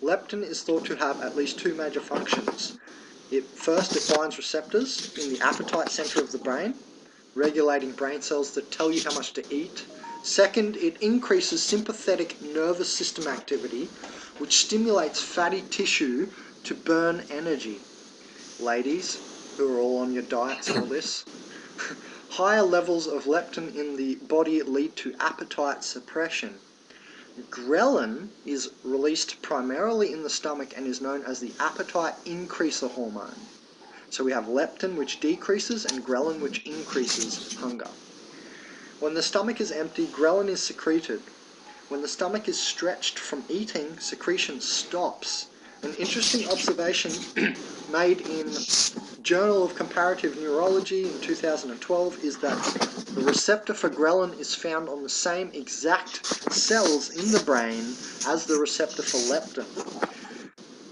Leptin is thought to have at least 2 major functions. First, it binds receptors in the appetite center of the brain, regulating brain cells that tell you how much to eat. Second, it increases sympathetic nervous system activity, which stimulates fatty tissue to burn energy. Ladies, who are all on your diets and all this, higher levels of leptin in the body lead to appetite suppression. Ghrelin is released primarily in the stomach and is known as the appetite increaser hormone. So we have leptin, which decreases, and ghrelin, which increases hunger. When the stomach is empty, ghrelin is secreted. When the stomach is stretched from eating, secretion stops. An interesting observation made in Journal of Comparative Neurology in 2012 is that the receptor for ghrelin is found on the same exact cells in the brain as the receptor for leptin.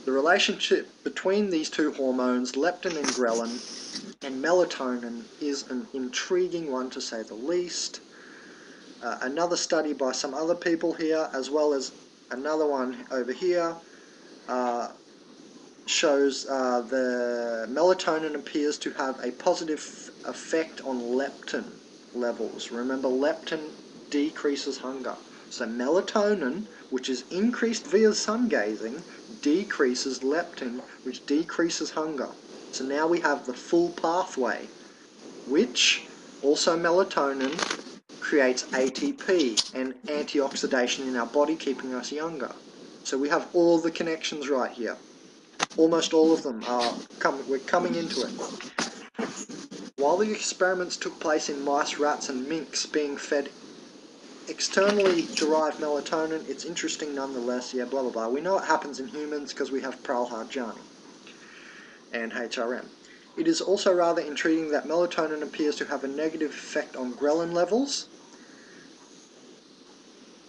The relationship between these 2 hormones, leptin and ghrelin, and melatonin is an intriguing one to say the least. Another study by some other people here, as well as another one over here, shows the melatonin appears to have a positive effect on leptin levels. Remember, leptin decreases hunger. So melatonin, which is increased via sun gazing, decreases leptin, which decreases hunger. So now we have the full pathway, which also melatonin creates ATP and antioxidation in our body, keeping us younger. So we have all the connections right here. Almost all of them are we're coming into it. While the experiments took place in mice, rats and minks being fed externally derived melatonin, it's interesting nonetheless, yeah, blah blah blah. We know it happens in humans because we have Pralhadjani and HRM. It is also rather intriguing that melatonin appears to have a negative effect on ghrelin levels.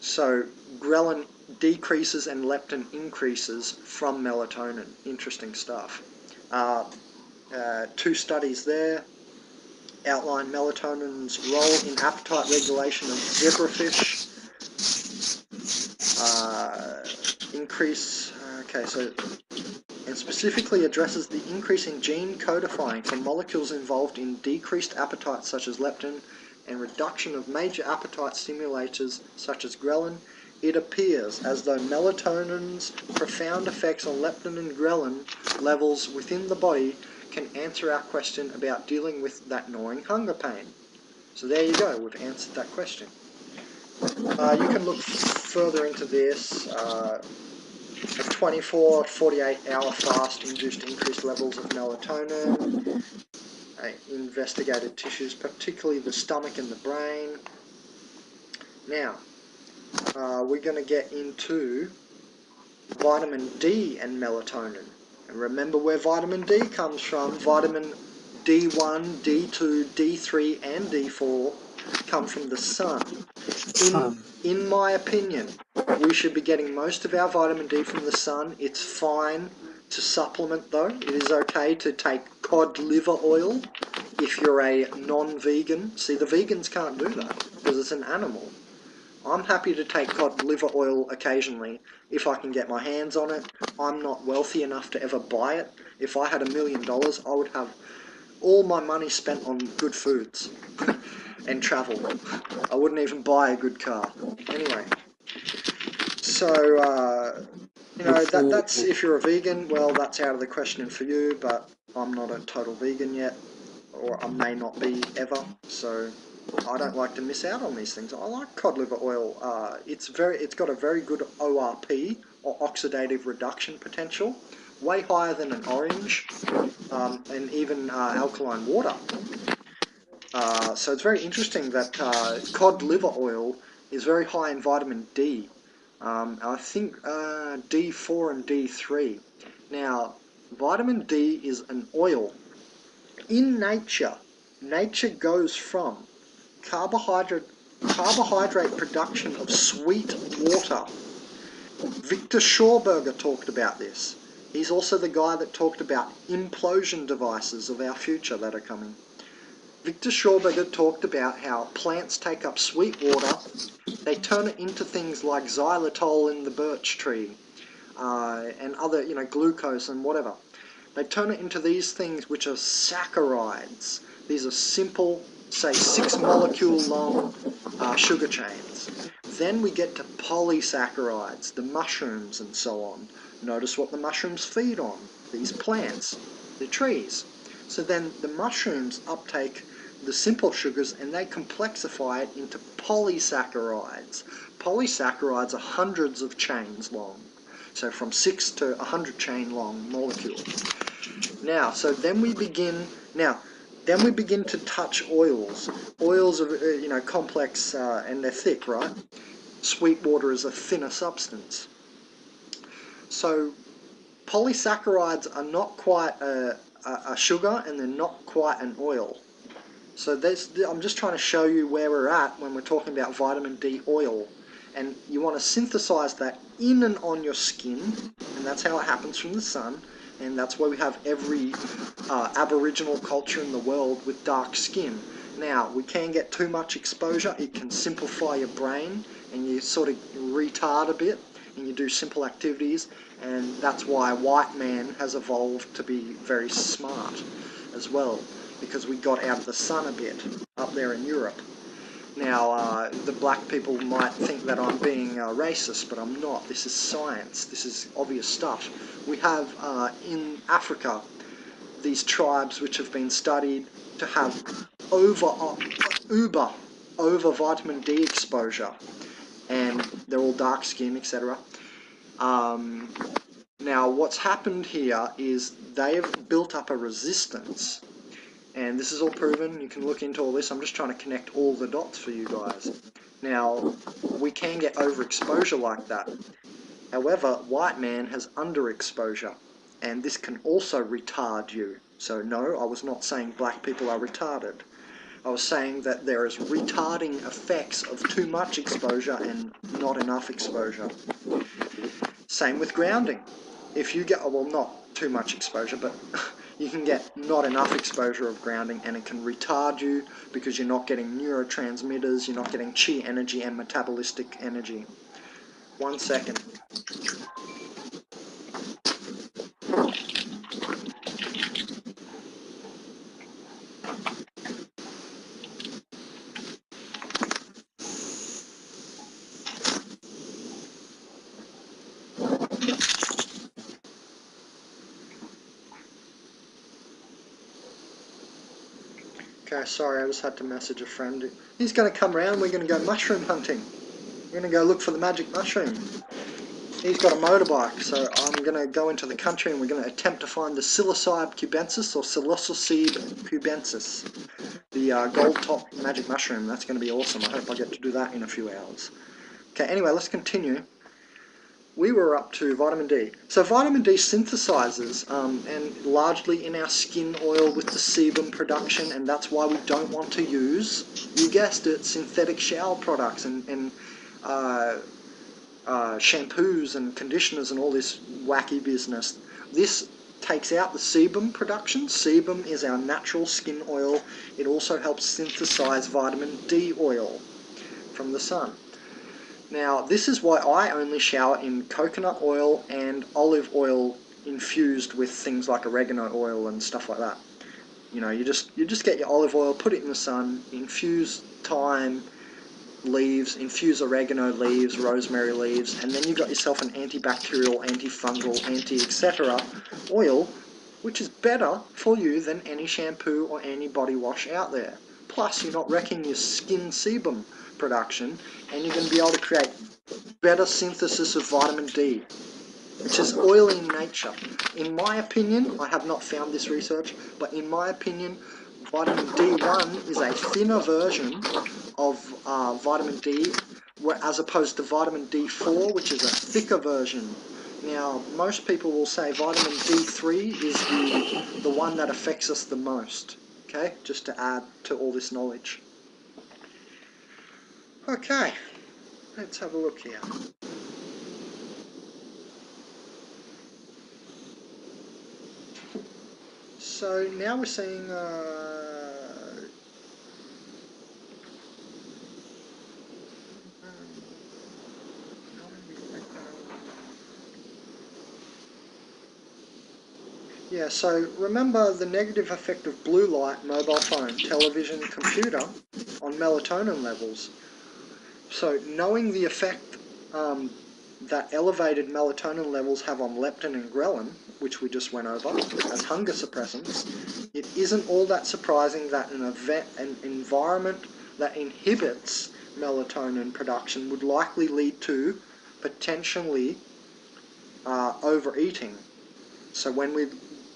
So ghrelin decreases and leptin increases from melatonin. Interesting stuff. 2 studies there outline melatonin's role in appetite regulation of zebrafish. And specifically addresses the increase in gene codifying for molecules involved in decreased appetite such as leptin and reduction of major appetite stimulators such as ghrelin. It appears as though melatonin's profound effects on leptin and ghrelin levels within the body can answer our question about dealing with that gnawing hunger pain. So there you go, we've answered that question. You can look further into this. A 24 48 hour fast induced increased levels of melatonin. Investigated tissues, particularly the stomach and the brain. Now, we're going to get into vitamin D and melatonin. And remember where vitamin D comes from. Vitamin D1, D2, D3 and D4 come from the sun. In my opinion, we should be getting most of our vitamin D from the sun. It's fine to supplement though. It is okay to take cod liver oil if you're a non-vegan. See, the vegans can't do that because it's an animal. I'm happy to take cod liver oil occasionally if I can get my hands on it. I'm not wealthy enough to ever buy it. If I had $1 million, I would have all my money spent on good foods and travel. I wouldn't even buy a good car. Anyway, so, you know, that's if you're a vegan, well, that's out of the question for you, but I'm not a total vegan yet, or I may not be ever, so I don't like to miss out on these things. I like cod liver oil. It's got a very good ORP, or oxidative reduction potential, way higher than an orange, and even alkaline water. So it's very interesting that cod liver oil is very high in vitamin D. I think D4 and D3. Now, vitamin D is an oil. In nature, nature goes from carbohydrate production of sweet water. Victor Schauberger talked about this. He's also the guy that talked about implosion devices of our future that are coming. Victor Schauberger talked about how plants take up sweet water, they turn it into things like xylitol in the birch tree, and other, you know, glucose and whatever. They turn it into these things which are saccharides. These are simple, say 6 molecule long sugar chains. Then we get to polysaccharides, the mushrooms and so on. Notice what the mushrooms feed on, these plants, the trees. So then the mushrooms uptake the simple sugars and they complexify it into polysaccharides. Polysaccharides are hundreds of chains long. So from 6 to 100 chain long molecules. Now, so then we begin to touch oils. Oils are, you know, complex and they're thick, right? Sweet water is a thinner substance. So polysaccharides are not quite a sugar and they're not quite an oil. So I'm just trying to show you where we're at when we're talking about vitamin D oil. And you want to synthesize that in and on your skin, and that's how it happens from the sun, and that's why we have every Aboriginal culture in the world with dark skin. Now, we can get too much exposure, it can simplify your brain, and you sort of retard a bit, and you do simple activities, and that's why white man has evolved to be very smart as well, because we got out of the sun a bit up there in Europe. Now, the black people might think that I'm being racist, but I'm not. This is science. This is obvious stuff. We have in Africa these tribes which have been studied to have over vitamin D exposure, and they're all dark skin, etc. Now, what's happened here is they have built up a resistance. And this is all proven, you can look into all this, I'm just trying to connect all the dots for you guys. Now, we can get overexposure like that. However, white man has underexposure, and this can also retard you. So no, I was not saying black people are retarded. I was saying that there is retarding effects of too much exposure and not enough exposure. Same with grounding. If you get, well, not too much exposure, but you can get not enough exposure of grounding and it can retard you because you're not getting neurotransmitters, you're not getting chi energy and metabolistic energy. 1 second. Okay, sorry, I just had to message a friend. He's going to come around, we're going to go mushroom hunting. We're going to go look for the magic mushroom. He's got a motorbike, so I'm going to go into the country and we're going to attempt to find the Psilocybe cubensis or Psilocybe cubensis. The gold top magic mushroom. That's going to be awesome. I hope I get to do that in a few hours. Okay, anyway, let's continue. we were up to vitamin D. So vitamin D synthesizes, and largely in our skin oil with the sebum production, and that's why we don't want to use, you guessed it, synthetic shower products and shampoos and conditioners and all this wacky business. This takes out the sebum production. Sebum is our natural skin oil. It also helps synthesize vitamin D oil from the sun. Now, this is why I only shower in coconut oil and olive oil infused with things like oregano oil and stuff like that. You know, you just get your olive oil, put it in the sun, infuse thyme leaves, infuse oregano leaves, rosemary leaves, and then you've got yourself an antibacterial, antifungal, anti-etc. oil, which is better for you than any shampoo or any body wash out there. Plus, you're not wrecking your skin sebum production, and you're going to be able to create better synthesis of vitamin D, which is oily in nature. In my opinion, I have not found this research, but in my opinion, vitamin D1 is a thinner version of vitamin D, as opposed to vitamin D4, which is a thicker version. Now, most people will say vitamin D3 is the one that affects us the most. Okay, just to add to all this knowledge. Okay, let's have a look here. So now we're seeing yeah, so remember the negative effect of blue light, mobile phone, television, computer on melatonin levels. So knowing the effect that elevated melatonin levels have on leptin and ghrelin, which we just went over as hunger suppressants, it isn't all that surprising that an environment that inhibits melatonin production would likely lead to potentially overeating. So when we're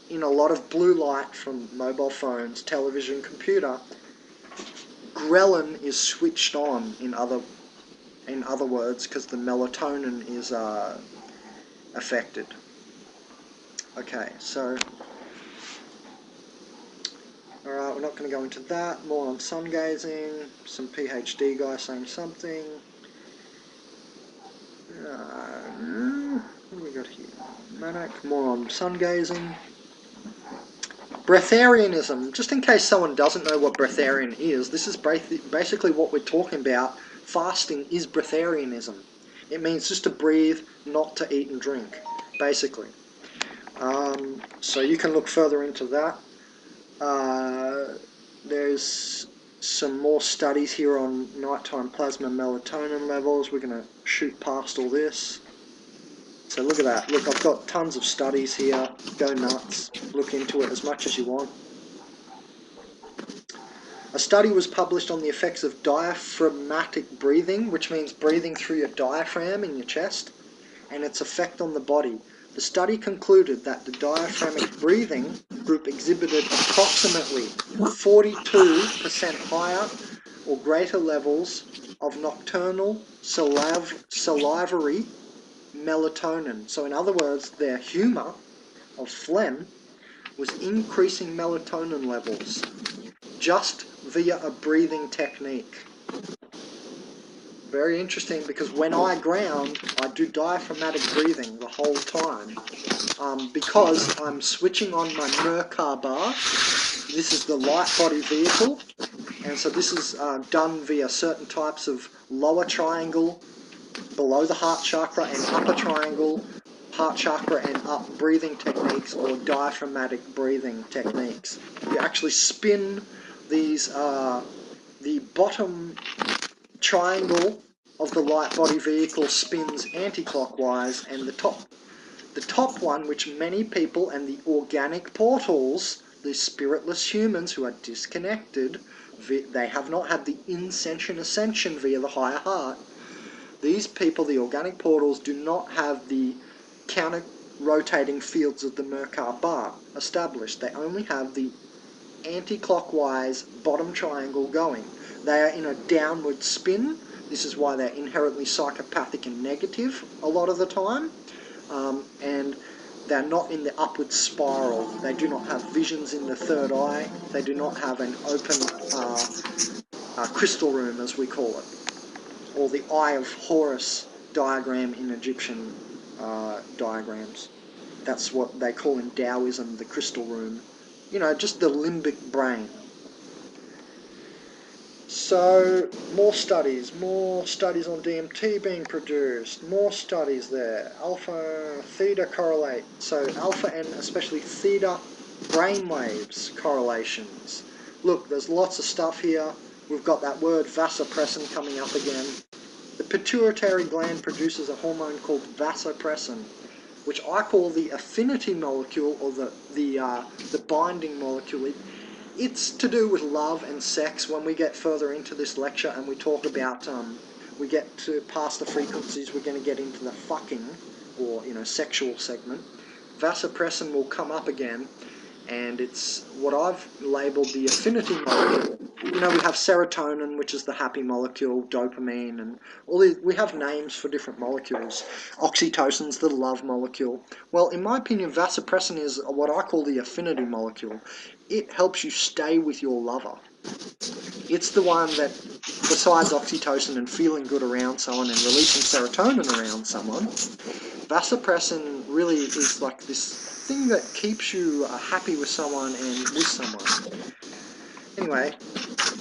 in a lot of blue light from mobile phones, television, computer, ghrelin is switched on, in other words, because the melatonin is affected. Okay, so alright, we're not going to go into that. More on sun gazing. Some PhD guy saying something. What do we got here? Manic. More on sun gazing. Breatharianism. Just in case someone doesn't know what breatharian is, this is basically what we're talking about. Fasting is breatharianism. It means just to breathe, not to eat and drink, basically. So you can look further into that. There's some more studies here on nighttime plasma melatonin levels. We're going to shoot past all this. So look at that. Look, I've got tons of studies here. Go nuts. Look into it as much as you want. A study was published on the effects of diaphragmatic breathing, which means breathing through your diaphragm in your chest, and its effect on the body. The study concluded that the diaphragmatic breathing group exhibited approximately 42% higher or greater levels of nocturnal salivary melatonin. So in other words, their humour of phlegm was increasing melatonin levels just via a breathing technique. Very interesting, because when I ground, I do diaphragmatic breathing the whole time, because I'm switching on my Merkaba. This is the light body vehicle, and so this is done via certain types of lower triangle, below the heart chakra, and upper triangle, heart chakra and up breathing techniques, or diaphragmatic breathing techniques. You actually spin these, the bottom triangle of the light body vehicle spins anti-clockwise, and the top one, which many people and the organic portals, the spiritless humans who are disconnected, they have not had the ascension via the higher heart. These people, the organic portals, do not have the counter-rotating fields of the Merkaba established. They only have the anti-clockwise bottom triangle going. They are in a downward spin, This is why they're inherently psychopathic and negative a lot of the time. And they're not in the upward spiral. They do not have visions in the third eye. They do not have an open crystal room, as we call it, or the Eye of Horus diagram in Egyptian diagrams. That's what they call in Taoism the crystal room. You know, just the limbic brain. So, more studies on DMT being produced, more studies there. Alpha, theta correlate. So alpha and especially theta brainwaves correlations. Look, there's lots of stuff here. We've got that word vasopressin coming up again. The pituitary gland produces a hormone called vasopressin, which I call the affinity molecule, or the binding molecule. It's to do with love and sex. When we get further into this lecture and we talk about, we get to past the frequencies, we're going to get into the fucking, or, you know, sexual segment. Vasopressin will come up again, and it's what I've labelled the affinity molecule. You know, we have serotonin, which is the happy molecule, dopamine, and all these, we have names for different molecules. Oxytocin's the love molecule. Well, in my opinion, vasopressin is what I call the affinity molecule. It helps you stay with your lover. It's the one that, besides oxytocin and feeling good around someone and releasing serotonin around someone, vasopressin really is like this thing that keeps you happy with someone and with someone. Anyway,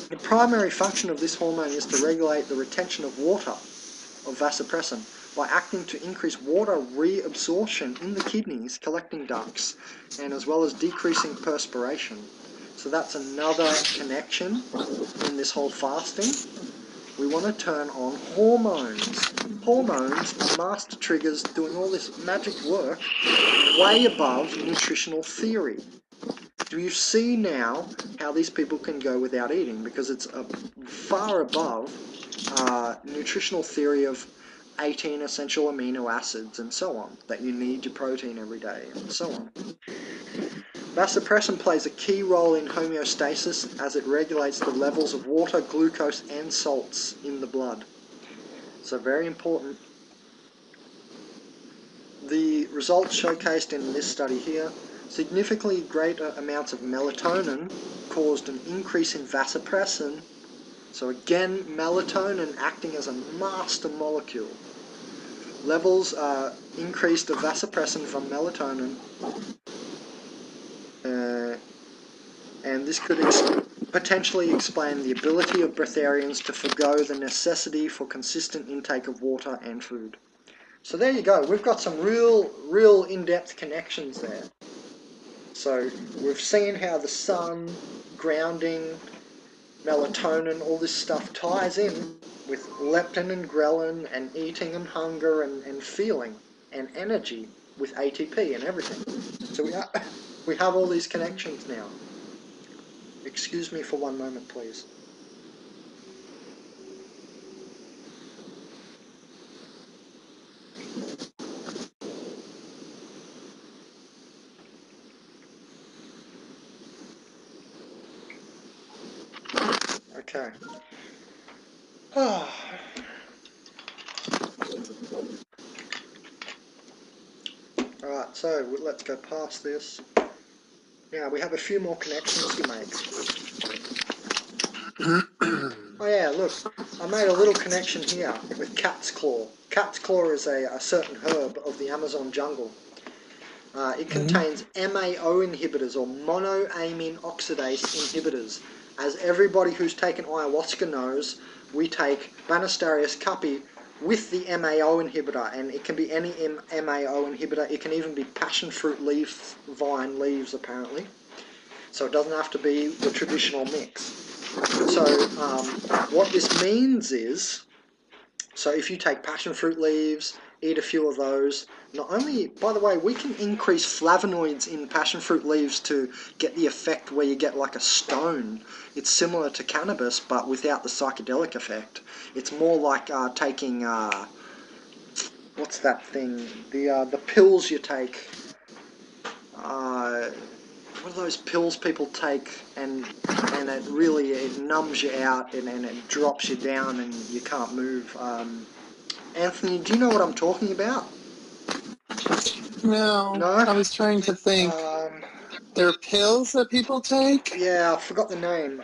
the primary function of this hormone is to regulate the retention of water, of vasopressin, by acting to increase water reabsorption in the kidneys, collecting ducts, and as well as decreasing perspiration. So that's another connection in this whole fasting. We want to turn on hormones. Hormones are master triggers doing all this magic work way above nutritional theory. Do you see now how these people can go without eating? Because it's far above nutritional theory of 18 essential amino acids and so on, that you need your protein every day and so on. Vasopressin plays a key role in homeostasis as it regulates the levels of water, glucose and salts in the blood. So very important. The results showcased in this study here, significantly greater amounts of melatonin caused an increase in vasopressin. So again, melatonin acting as a master molecule. Levels increased of vasopressin from melatonin, and this could potentially explain the ability of breatharians to forgo the necessity for consistent intake of water and food. So there you go, we've got some real in-depth connections there. So we've seen how the sun, grounding, melatonin, all this stuff ties in with leptin and ghrelin and eating and hunger and feeling and energy with ATP and everything. So we have all these connections now. Excuse me for one moment, please. Okay. Alright, so let's go past this. Now, we have a few more connections to make. Oh yeah, look, I made a little connection here with cat's claw. Cat's claw is a certain herb of the Amazon jungle. It contains MAO inhibitors, or monoamine oxidase inhibitors. As everybody who's taken ayahuasca knows, we take Banastarius cuppi with the MAO inhibitor, and it can be any MAO inhibitor. It can even be passion fruit leaf, vine leaves apparently. So it doesn't have to be the traditional mix. So what this means is, so if you take passion fruit leaves, eat a few of those, not only, by the way, we can increase flavonoids in passion fruit leaves to get the effect where you get like a stone. It's similar to cannabis, but without the psychedelic effect. It's more like taking, what's that thing? The pills you take. what are those pills people take and it numbs you out and it drops you down and you can't move. Anthony, do you know what I'm talking about? No, No? I was trying to think. Um, There are pills that people take? yeah, I forgot the name.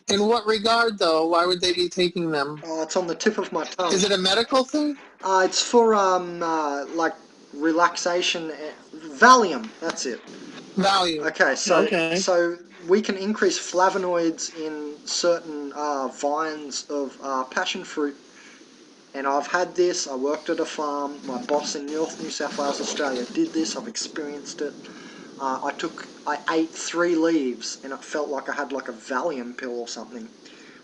In what regard, though? Why would they be taking them? Oh, it's on the tip of my tongue. Is it a medical thing? It's for like relaxation. Valium, that's it. Value. Okay, Okay. so we can increase flavonoids in certain vines of passion fruit. And I've had this. I worked at a farm. My boss in North New South Wales, Australia, did this. I've experienced it. I ate 3 leaves, and it felt like I had like a Valium pill or something.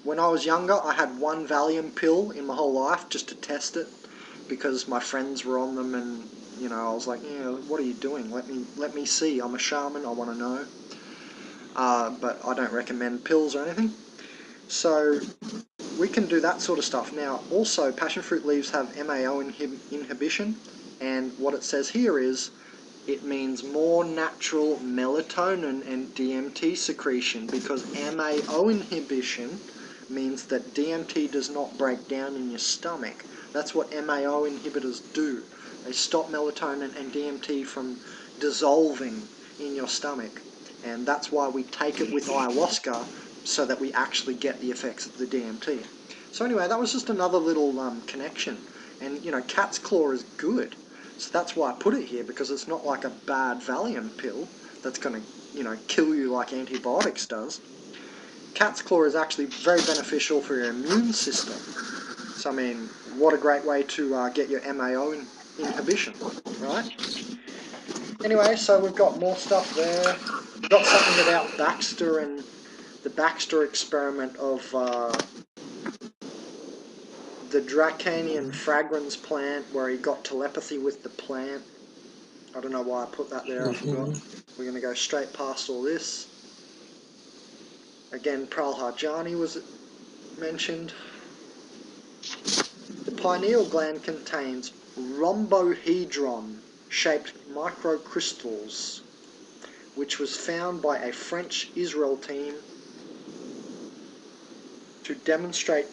When I was younger, I had 1 Valium pill in my whole life just to test it, because my friends were on them, and you know, I was like, yeah, what are you doing? Let me see. I'm a shaman. I want to know. But I don't recommend pills or anything. So we can do that sort of stuff. Now, also, passion fruit leaves have MAO inhibition, and what it says here is it means more natural melatonin and DMT secretion, because MAO inhibition means that DMT does not break down in your stomach. That's what MAO inhibitors do. They stop melatonin and DMT from dissolving in your stomach. And that's why we take it with ayahuasca, so that we actually get the effects of the DMT. So anyway, that was just another little connection. And, you know, cat's claw is good. So that's why I put it here, because it's not like a bad Valium pill that's going to, you know, kill you like antibiotics does. Cat's claw is actually very beneficial for your immune system. So, I mean, what a great way to get your MAO inhibition, right? Anyway, so we've got more stuff there. We've got something about Baxter and the Baxter experiment of the Dracanian fragrance plant, where he got telepathy with the plant. I don't know why I put that there, I forgot. We're going to go straight past all this. Again, Pralhajani was mentioned. The pineal gland contains rhombohedron-shaped microcrystals, which was found by a French Israel team to demonstrate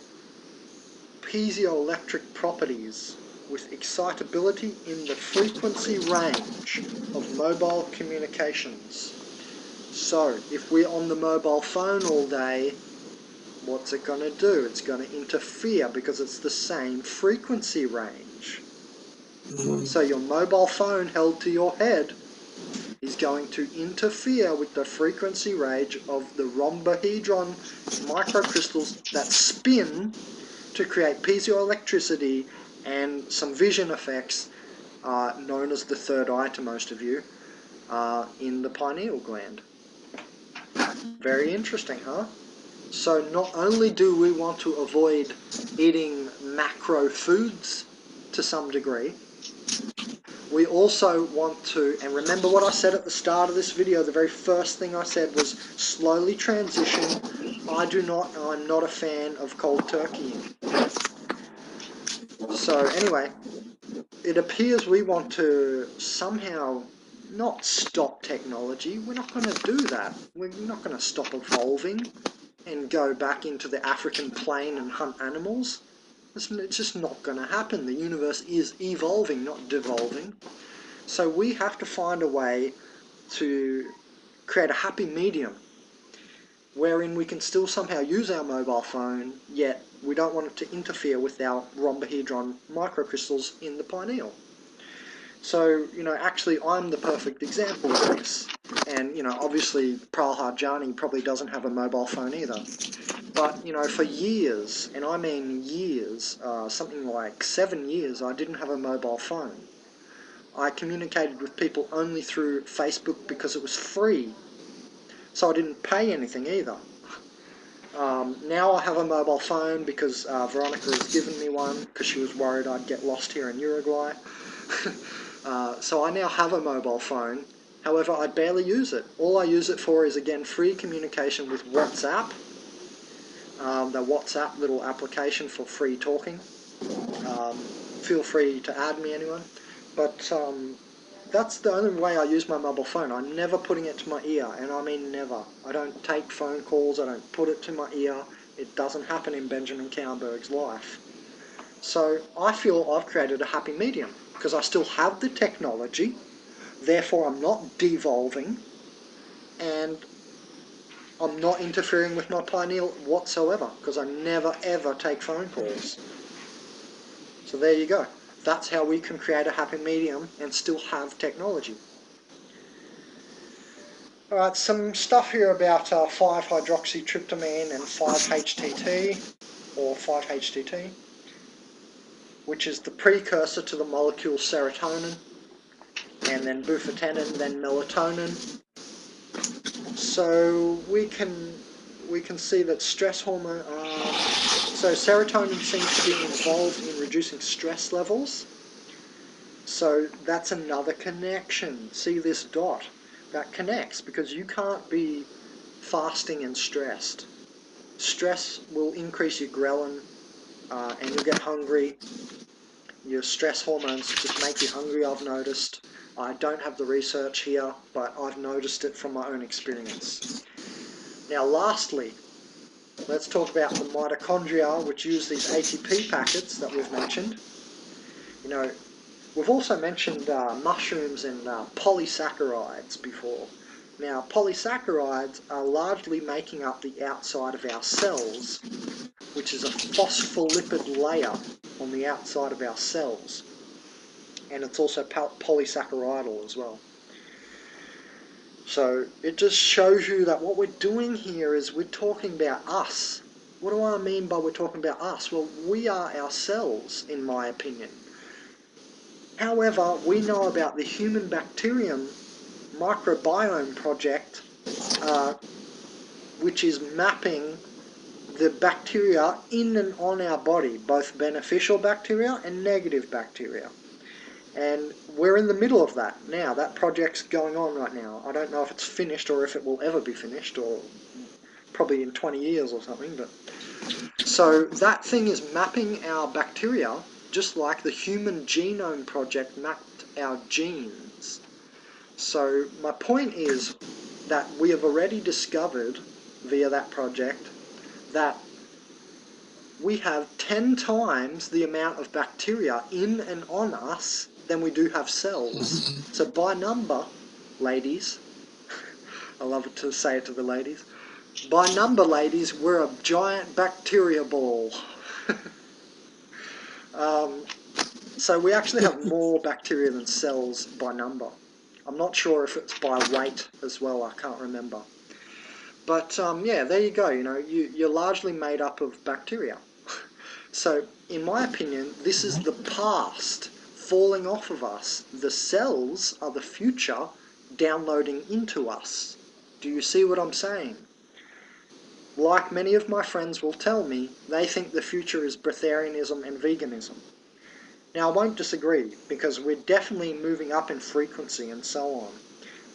piezoelectric properties with excitability in the frequency range of mobile communications. So, if we're on the mobile phone all day, what's it going to do? It's going to interfere, because it's the same frequency range. So your mobile phone held to your head is going to interfere with the frequency range of the rhombohedron microcrystals that spin to create piezoelectricity and some vision effects, known as the third eye to most of you, in the pineal gland. Very interesting, huh? So not only do we want to avoid eating macro foods to some degree, we also want to, and remember what I said at the start of this video, the very first thing I said was slowly transition. I'm not a fan of cold turkeying. So anyway, it appears we want to somehow not stop technology. We're not going to do that. We're not going to stop evolving and go back into the African plain and hunt animals. It's just not going to happen. The universe is evolving, not devolving. So we have to find a way to create a happy medium wherein we can still somehow use our mobile phone, yet we don't want it to interfere with our rhombohedron microcrystals in the pineal. So, you know, actually I'm the perfect example of this. And, you know, obviously Pralhajani probably doesn't have a mobile phone either. But, you know, for years, and I mean years, something like 7 years, I didn't have a mobile phone. I communicated with people only through Facebook because it was free. So I didn't pay anything either. Now I have a mobile phone because Veronica has given me one, because she was worried I'd get lost here in Uruguay. So I now have a mobile phone. However, I barely use it. All I use it for is, again, free communication with WhatsApp. The WhatsApp little application for free talking. Feel free to add me, anyone. But that's the only way I use my mobile phone. I'm never putting it to my ear, and I mean never. I don't take phone calls, I don't put it to my ear. It doesn't happen in Benjamin Cowberg's life. So I feel I've created a happy medium, because I still have the technology, therefore I'm not devolving, and I'm not interfering with my pineal whatsoever, because I never ever take phone calls. So there you go. That's how we can create a happy medium and still have technology. Alright, some stuff here about 5-hydroxytryptamine and 5-HTT, or 5-HTT, which is the precursor to the molecule serotonin, and then bufotenin, then melatonin. So we can see that stress hormone, so serotonin seems to be involved in reducing stress levels. So that's another connection. See this dot? That connects, because you can't be fasting and stressed. Stress will increase your ghrelin, and you'll get hungry. Your stress hormones just make you hungry, I've noticed. I don't have the research here, but I've noticed it from my own experience. Now lastly, let's talk about the mitochondria, which use these ATP packets that we've mentioned. You know, we've also mentioned mushrooms and polysaccharides before. Now, polysaccharides are largely making up the outside of our cells, which is a phospholipid layer on the outside of our cells. And it's also polysaccharidal as well. So it just shows you that what we're doing here is we're talking about us. What do I mean by we're talking about us? Well, we are ourselves, in my opinion. However, we know about the human bacterium microbiome project, which is mapping the bacteria in and on our body, both beneficial bacteria and negative bacteria. And we're in the middle of that now. That project's going on right now. I don't know if it's finished or if it will ever be finished, or probably in 20 years or something. But so that thing is mapping our bacteria, just like the Human Genome Project mapped our genes. So my point is that we have already discovered via that project that we have 10 times the amount of bacteria in and on us than we do have cells. So by number, ladies, I love it to say it to the ladies, by number, ladies, we're a giant bacteria ball. So we actually have more bacteria than cells by number. I'm not sure if it's by weight as well, I can't remember. But yeah, there you go, you know, you're largely made up of bacteria. So, in my opinion, this is the past falling off of us. The cells are the future downloading into us. Do you see what I'm saying? Like many of my friends will tell me, they think the future is breatharianism and veganism. Now, I won't disagree, because we're definitely moving up in frequency and so on.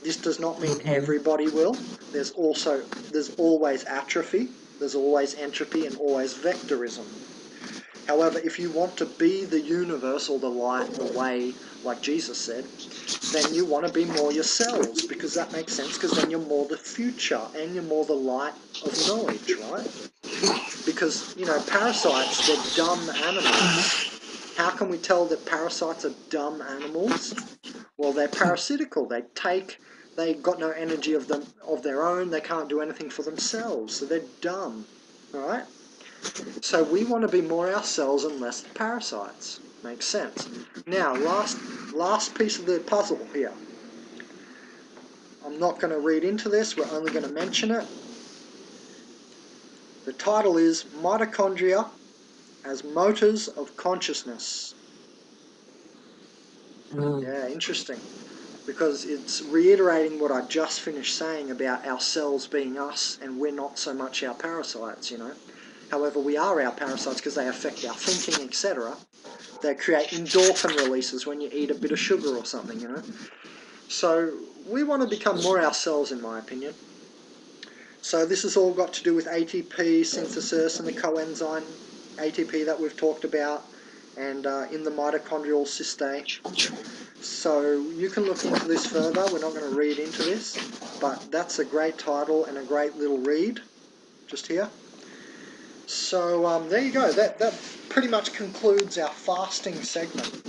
This does not mean everybody will. There's always atrophy, there's always entropy, and always vectorism. However, if you want to be the universe or the light, the way, like Jesus said, then you want to be more yourselves, because that makes sense, because then you're more the future and you're more the light of knowledge, right? Because, you know, parasites, they're dumb animals. How can we tell that parasites are dumb animals? Well, they're parasitical. They got no energy of their own. They can't do anything for themselves, so they're dumb, all right? So we want to be more ourselves and less parasites. Makes sense. Now, last piece of the puzzle here. I'm not going to read into this, we're only going to mention it. The title is Mitochondria as Motors of Consciousness. Yeah, interesting. Because it's reiterating what I just finished saying about our cells being us and we're not so much our parasites, you know. However, we are our parasites because they affect our thinking, etc. They create endorphin releases when you eat a bit of sugar or something, you know. So we want to become more ourselves, in my opinion. So this has all got to do with ATP synthesis and the coenzyme ATP that we've talked about, and in the mitochondrial system. So you can look into this further. We're not going to read into this, but that's a great title and a great little read just here. So there you go. That pretty much concludes our fasting segment.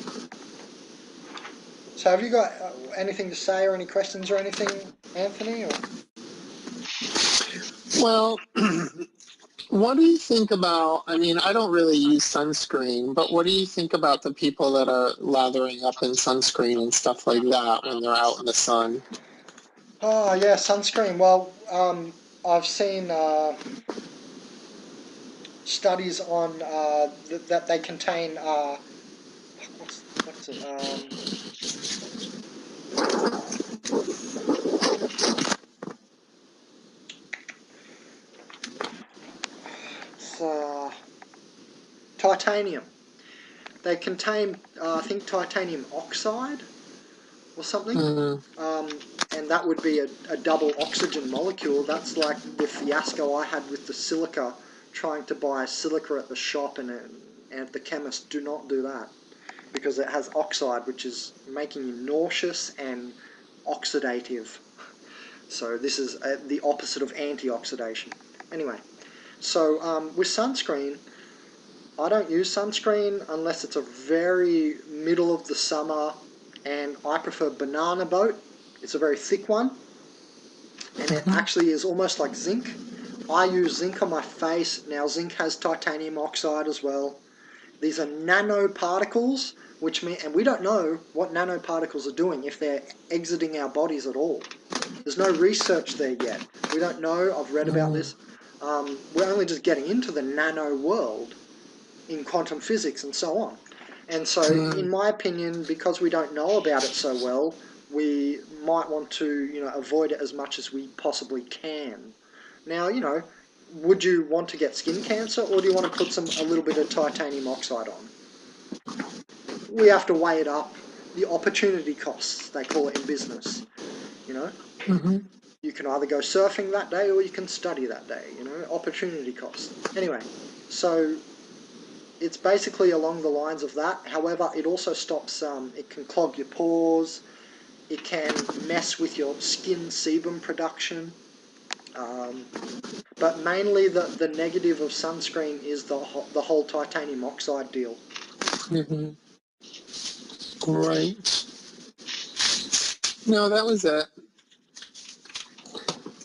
So have you got anything to say or any questions or anything, Anthony? Or? Well, what do you think about, I mean, I don't really use sunscreen, but what do you think about the people that are lathering up in sunscreen and stuff like that when they're out in the sun? Oh, yeah, sunscreen. Well, I've seen studies on that they contain, what's it, it's, titanium. They contain, I think, titanium oxide or something. And that would be a double oxygen molecule. That's like the fiasco I had with the silica, trying to buy silica at the shop, and the chemists do not do that because it has oxide, which is making you nauseous and oxidative. So this is the opposite of antioxidation. Anyway, so with sunscreen, I don't use sunscreen unless it's a very middle of the summer, and I prefer banana boat. It's a very thick one, and it actually is almost like zinc. I use zinc on my face. Now, zinc has titanium oxide as well. These are nanoparticles, which mean, and we don't know what nanoparticles are doing, if they're exiting our bodies at all. There's no research there yet. We don't know. I've read about this. We're only just getting into the nano world in quantum physics and so on. And so, in my opinion, because we don't know about it so well, we might want to, avoid it as much as we possibly can. Now, would you want to get skin cancer, or do you want to put a little bit of titanium oxide on? We have to weigh it up. The opportunity costs, they call it in business. You can either go surfing that day or you can study that day. Opportunity cost. Anyway, so it's basically along the lines of that. However, it also stops, it can clog your pores, it can mess with your skin sebum production, but mainly the negative of sunscreen is the whole titanium oxide deal. Right. No, that was it.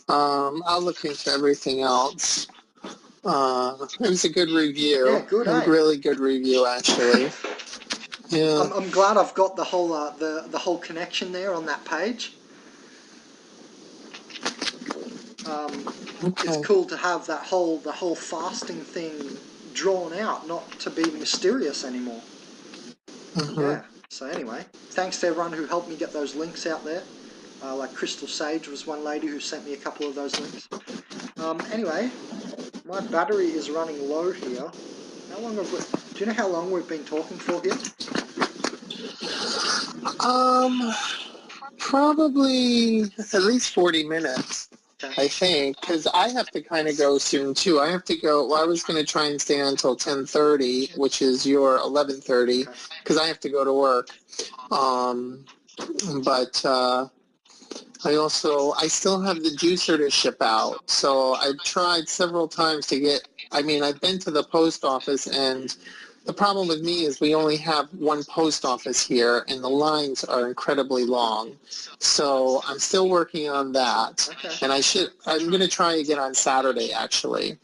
I'll look into everything else. It was a good review. Yeah, good, A really good review, actually. Yeah. I'm glad I've got the whole the whole connection there on that page. Okay. It's cool to have the whole fasting thing drawn out, not to be mysterious anymore. Yeah. So anyway, thanks to everyone who helped me get those links out there. Like Crystal Sage was one lady who sent me a couple of those links. Anyway, my battery is running low here. How long have we? Do you know how long we've been talking for here? Probably at least 40 minutes. Okay. I think, because I have to kind of go soon too. I have to go. Well, I was going to try and stay until 10:30, which is your 11:30, because I have to go to work. But I still have the juicer to ship out. So I've tried several times to get. I mean, I've been to the post office, and the problem with me is we only have one post office here, and the lines are incredibly long. So I'm still working on that, and I'm going to try again on Saturday, actually.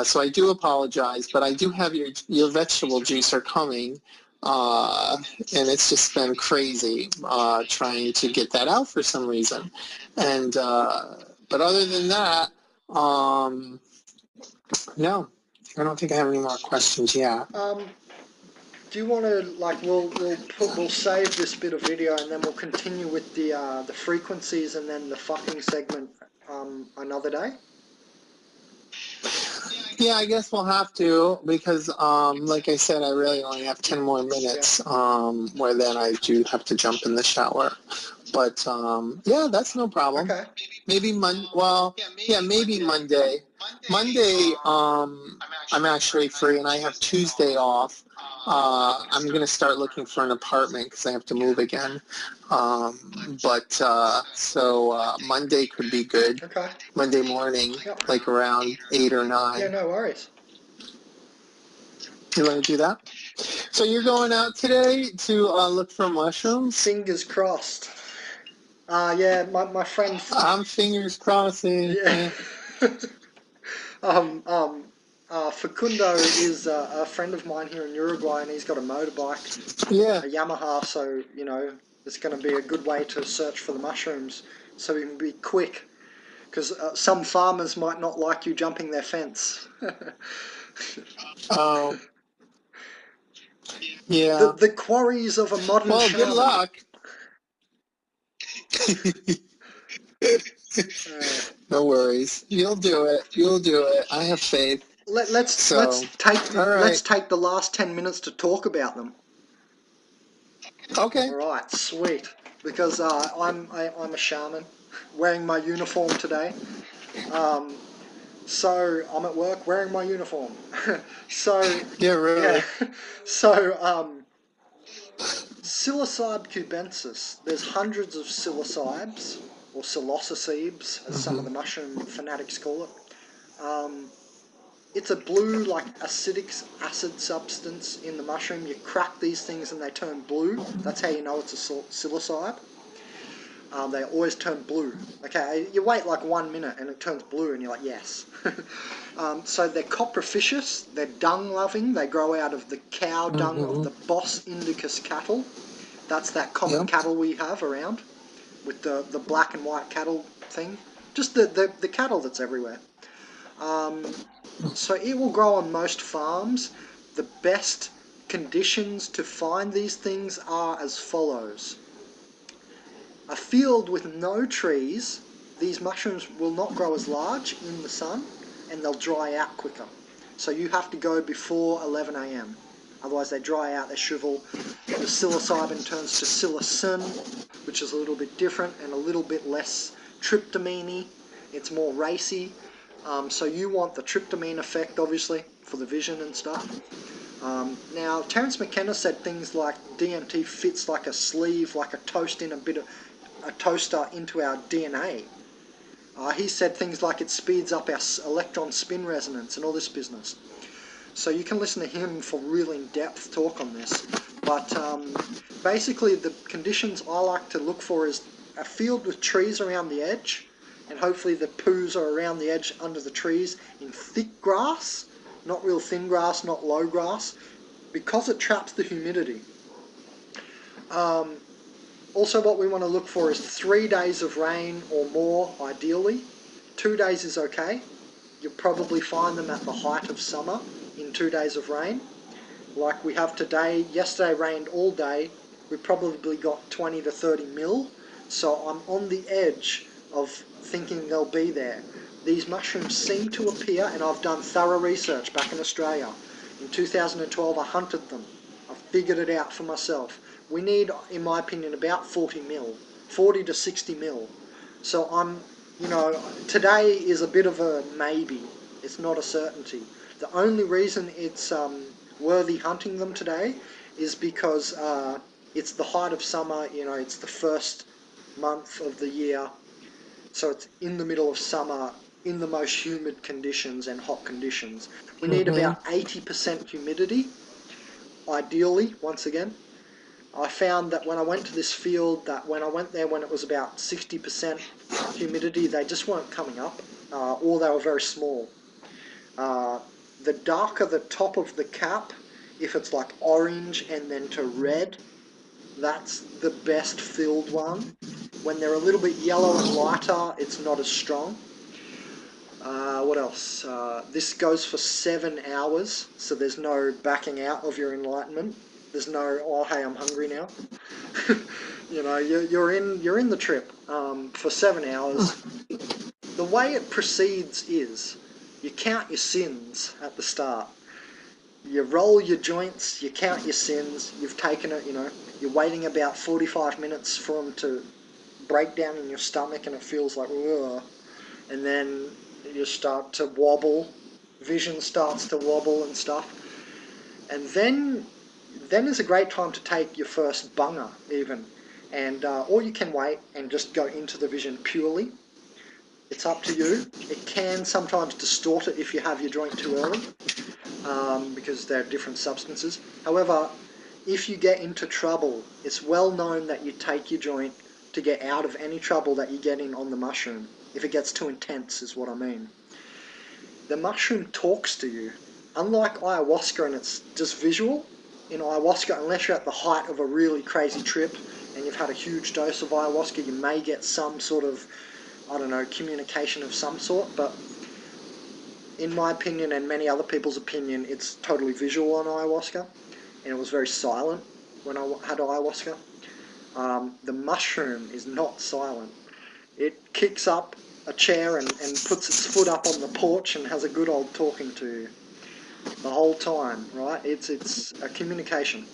So I do apologize, but I do have your vegetable juicer coming, and it's just been crazy trying to get that out for some reason. And but other than that, no, I don't think I have any more questions yet. Do you want to, we'll save this bit of video, and then we'll continue with the frequencies and then the fucking segment another day? Yeah, I guess we'll have to, because like I said, I really only have 10 more minutes, where then I do have to jump in the shower. But yeah, that's no problem. Okay. Maybe maybe Monday. Monday, I'm actually free, and I have Tuesday off. I'm gonna start looking for an apartment because I have to move again. So Monday could be good. Okay. Monday morning, Yep. like around 8 or Yeah, 9. no worries. You want to do that? So you're going out today to look for mushrooms? Fingers crossed. Yeah, my friend. I'm fingers crossing. Yeah. um, um, Facundo is a friend of mine here in Uruguay, and he's got a motorbike, Yeah. a Yamaha. So it's going to be a good way to search for the mushrooms, so we can be quick. Because some farmers might not like you jumping their fence. Oh, the yeah. the quarries of a modern Well, good shaman. luck. Uh, No worries. You'll do it. You'll do it. I have faith. let's So, all let's right. take the last 10 minutes to talk about them. Okay. All right, sweet. Because I'm a shaman, wearing my uniform today. Um, so I'm at work wearing my uniform. So Yeah, yeah. really. So psilocybe cubensis. There's hundreds of psilocybes, or psilocybes, as some of Mm-hmm. the mushroom fanatics call it. It's a blue, like acidic acid substance in the mushroom. You crack these things and they turn blue. That's how you know it's a psilocybe. They always turn blue. Okay, you wait like 1 minute and it turns blue and you're like, yes. So they're coproficious, they're dung-loving, they grow out of the cow dung of Mm-hmm. the Bos indicus cattle. That's that common Yep. cattle we have around, with the black and white cattle thing. Just the cattle that's everywhere. So it will grow on most farms. The best conditions to find these things are as follows. A field with no trees, these mushrooms will not grow as large in the sun, and they'll dry out quicker. So you have to go before 11 a.m. Otherwise they dry out, they shrivel. The psilocybin turns to psilocin, which is a little bit different and a little bit less tryptamine-y. It's more racy. So you want the tryptamine effect, obviously, for the vision and stuff. Now, Terence McKenna said things like DMT fits like a sleeve, like a toaster into our DNA. He said things like it speeds up our electron spin resonance and all this business. So you can listen to him for real in-depth talk on this. But basically the conditions I like to look for is a field with trees around the edge, and hopefully the poos are around the edge under the trees in thick grass, not real thin grass, not low grass, because it traps the humidity. Also what we want to look for is 3 days of rain or more, ideally. 2 days is okay. You'll probably find them at the height of summer in 2 days of rain. Like we have today. Yesterday rained all day. We probably got 20 to 30 mil. So I'm on the edge of thinking they'll be there. These mushrooms seem to appear, and I've done thorough research back in Australia. In 2012 I hunted them. I figured it out for myself. We need, in my opinion, about 40 mil, 40 to 60 mil. So today is a bit of a maybe. It's not a certainty. The only reason it's worthy hunting them today is because it's the height of summer. It's the first month of the year, so it's in the middle of summer, in the most humid conditions and hot conditions. We need Mm-hmm. about 80% humidity, ideally, once again. I found that when I went to this field, that when I went there when it was about 60% humidity, they just weren't coming up, or they were very small. The darker the top of the cap, if it's like orange and then to red, that's the best filled one. When they're a little bit yellow and lighter, it's not as strong. What else? This goes for 7 hours, so there's no backing out of your enlightenment. There's no, oh hey, I'm hungry now. You're in the trip for 7 hours. The way it proceeds is you count your sins at the start. You roll your joints, you count your sins. You've taken it. You're waiting about 45 minutes for them to break down in your stomach, and it feels like, ugh. And then you start to wobble, vision starts to wobble and stuff. And then is a great time to take your first bunger even. And or you can wait and just go into the vision purely. It's up to you. It can sometimes distort it if you have your joint too early, because they're different substances. However, if you get into trouble, it's well known that you take your joint to get out of any trouble that you get in on the mushroom. If it gets too intense is what I mean. The mushroom talks to you. Unlike ayahuasca, and it's just visual, in ayahuasca, unless you're at the height of a really crazy trip and you've had a huge dose of ayahuasca, you may get some sort of, I don't know, communication of some sort, but in my opinion and many other people's opinion, it's totally visual on ayahuasca, and it was very silent when I had ayahuasca. The mushroom is not silent. It kicks up a chair and puts its foot up on the porch and has a good old talking to you the whole time, right? It's a communication.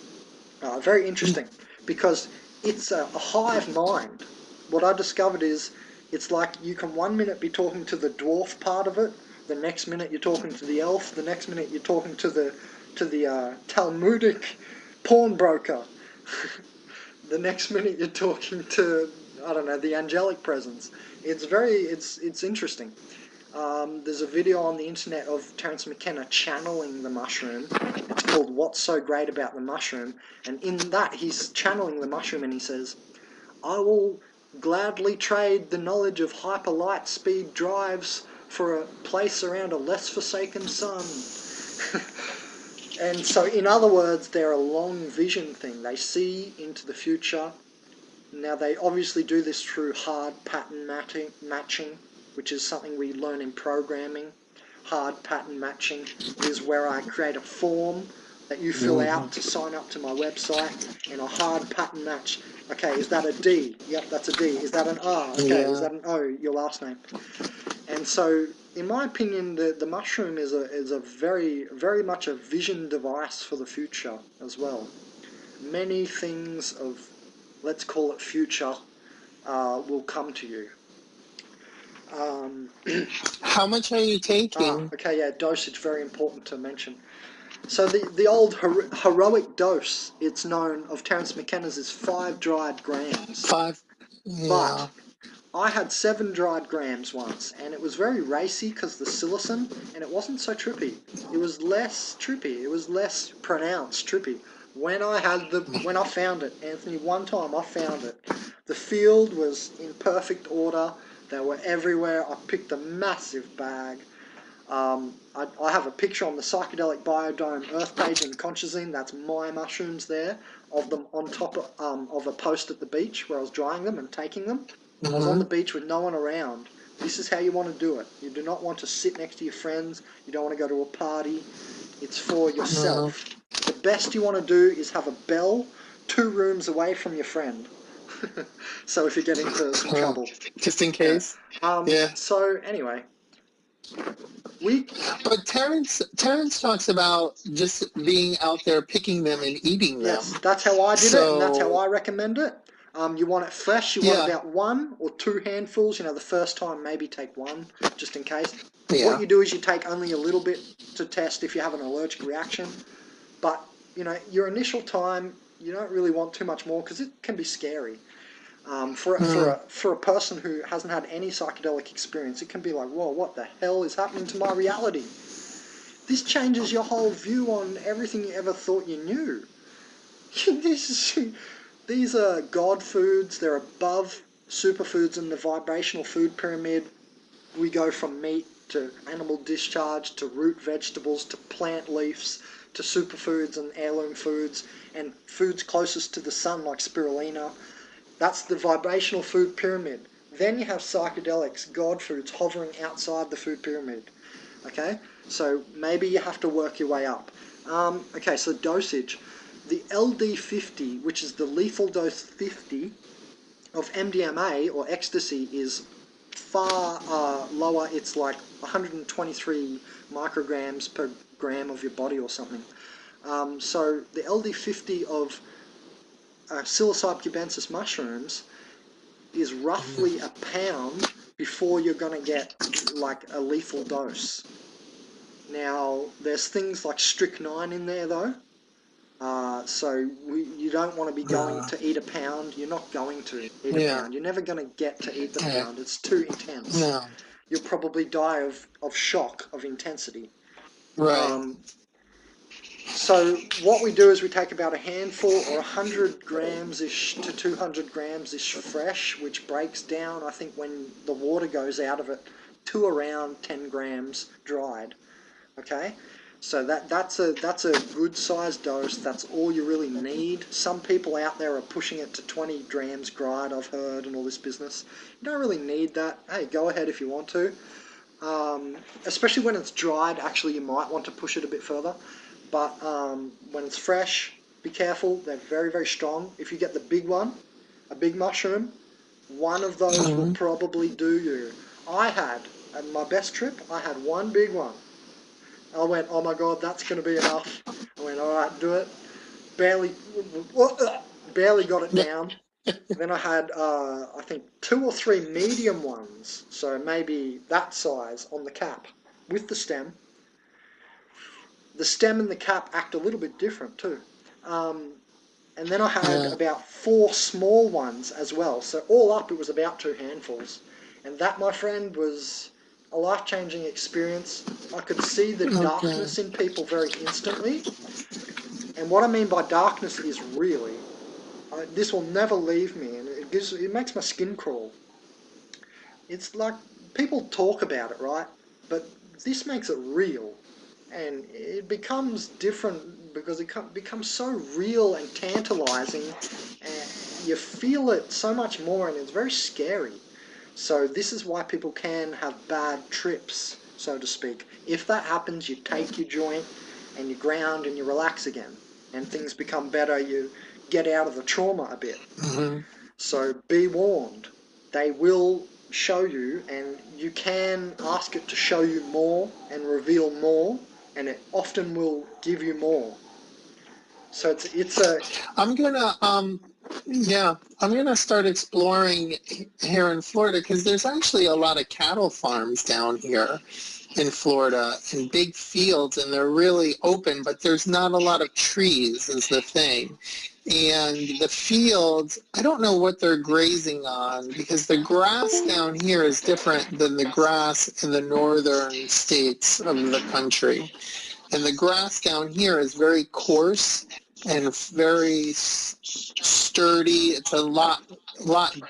Very interesting, because it's a hive mind. What I discovered is it's like you can 1 minute be talking to the dwarf part of it, the next minute you're talking to the elf, the next minute you're talking to the Talmudic pawnbroker. The next minute you're talking to, I don't know, the angelic presence. It's interesting. There's a video on the internet of Terence McKenna channeling the mushroom. It's called What's So Great About the Mushroom, and in that he's channeling the mushroom and he says, I will gladly trade the knowledge of hyper light speed drives for a place around a less forsaken sun. And so, in other words, they're a long vision thing. They see into the future. Now, they obviously do this through hard pattern matching, which is something we learn in programming. Hard pattern matching is where I create a form that you fill out to sign up to my website, and a hard pattern match. Okay, is that a D? Yep, that's a D. Is that an R? Okay, is that an O, your last name? And so, in my opinion, the mushroom is a very, very much a vision device for the future as well. Many things of, let's call it future, will come to you. How much are you taking? Okay, yeah, dosage, very important to mention. So the old heroic dose, it's known, of Terence McKenna's is 5 dried grams. 5. Yeah. But I had 7 dried grams once, and it was very racy because the psilocin, and it wasn't so trippy. It was less trippy. It was less pronounced trippy. When I found it, Anthony, one time I found it. The field was in perfect order. They were everywhere. I picked a massive bag. I have a picture on the Psychedelic Biodome Earth page in Consciousazine. That's my mushrooms there, of them on top of a post at the beach where I was drying them and taking them. I was on the beach with no one around. This is how you want to do it. You do not want to sit next to your friends. You don't want to go to a party. It's for yourself. The best you want to do is have a bell 2 rooms away from your friend. So if you get into some trouble. Just in case. Yeah. So anyway. But Terence talks about just being out there picking them and eating them. Yes, that's how I did it, and that's how I recommend it. You want it fresh. You want about 1 or 2 handfuls. You know, the first time maybe take 1, just in case. Yeah. What you do is you take only a little bit to test if you have an allergic reaction. But, you know, your initial time, you don't really want too much more because it can be scary. For a person who hasn't had any psychedelic experience, it can be like, whoa, what the hell is happening to my reality? This changes your whole view on everything you ever thought you knew. These are God foods. They're above superfoods in the vibrational food pyramid. We go from meat to animal discharge to root vegetables to plant leaves to superfoods and heirloom foods and foods closest to the sun like spirulina. That's the vibrational food pyramid. Then you have psychedelics, God foods, hovering outside the food pyramid. Okay? So maybe you have to work your way up. Okay, so dosage. The LD50, which is the lethal dose 50 of MDMA or ecstasy, is far lower. It's like 123 micrograms per gram of your body or something. So the LD50 of psilocybe cubensis mushrooms is roughly a pound before you're going to get like a lethal dose. Now, there's things like strychnine in there though. You don't want to be going to eat a pound. You're not going to eat a pound. You're never going to get to eat the pound. It's too intense. No. You'll probably die of shock, of intensity. Right. So what we do is we take about a handful or 100 grams-ish to 200 grams-ish fresh, which breaks down, I think, when the water goes out of it, to around 10 grams dried. Okay? So that's a good sized dose. That's all you really need. Some people out there are pushing it to 20 grams dried, I've heard, and all this business. You don't really need that. Hey, go ahead if you want to. Especially when it's dried, actually you might want to push it a bit further. But when it's fresh, be careful. They're very, very strong. If you get the big one, a big mushroom, one of those will probably do you. At my best trip, I had one big one. I went, oh my God, that's going to be enough. I went, all right, do it. Barely got it down. Then I had, I think, 2 or 3 medium ones, so maybe that size on the cap with the stem. The stem and the cap act a little bit different too. And then I had about 4 small ones as well. So all up, it was about 2 handfuls. And that, my friend, was a life-changing experience. I could see the darkness in people very instantly. And what I mean by darkness is really, this will never leave me, and it makes my skin crawl. It's like, people talk about it, right? But this makes it real. And it becomes different because it becomes so real and tantalizing, and you feel it so much more, and it's very scary. So this is why people can have bad trips, so to speak. If that happens, you take your joint and you ground and you relax again, and things become better. You get out of the trauma a bit. So be warned. They will show you, and you can ask it to show you more and reveal more, and it often will give you more. So I'm gonna start exploring here in Florida, because there's actually a lot of cattle farms down here in Florida and big fields, and they're really open, but there's not a lot of trees is the thing. And the fields, I don't know what they're grazing on, because the grass down here is different than the grass in the northern states of the country. And the grass down here is very coarse and very sturdy. It's a lot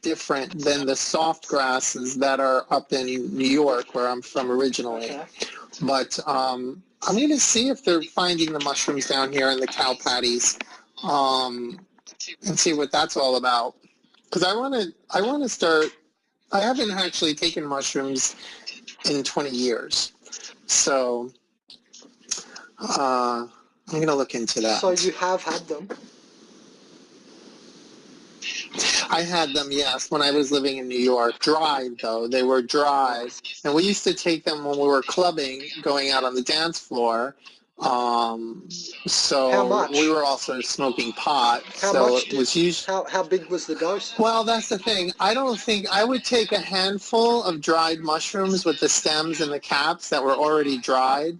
different than the soft grasses that are up in New York, where I'm from originally. But I'm going to see if they're finding the mushrooms down here in the cow patties, and see what that's all about. Because I want to start. I haven't actually taken mushrooms in 20 years, so I'm going to look into that. So you have had them? I had them, yes, when I was living in New York. Dried, though. They were dried. And we used to take them when we were clubbing, going out on the dance floor. So How much? we were also smoking pot. How big was the dose? Well, that's the thing. I don't think I would take a handful of dried mushrooms with the stems and the caps that were already dried,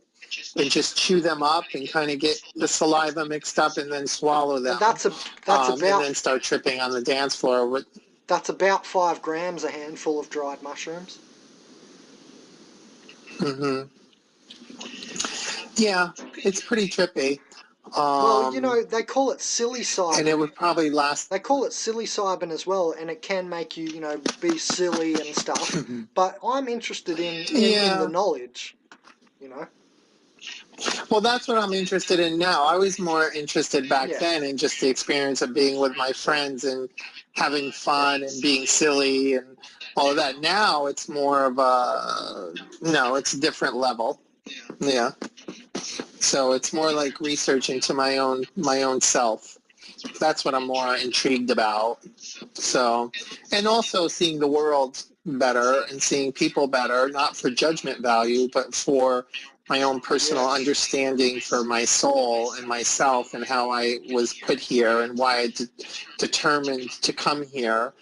and just chew them up and kind of get the saliva mixed up and then swallow them. And then start tripping on the dance floor. That's about 5 grams a handful of dried mushrooms. Yeah, it's pretty trippy. Well, they call it psilocybin. And it would probably last. They call it psilocybin as well, and it can make you, be silly and stuff. But I'm interested in the knowledge, Well, that's what I'm interested in now. I was more interested back then in just the experience of being with my friends and having fun and being silly and all of that. Now it's more of it's a different level. Yeah. So it's more like research into my own self. That's what I'm more intrigued about. So, and also seeing the world better and seeing people better, not for judgment value, but for my own personal Yes. understanding for my soul and myself and how I was put here and why I determined to come here.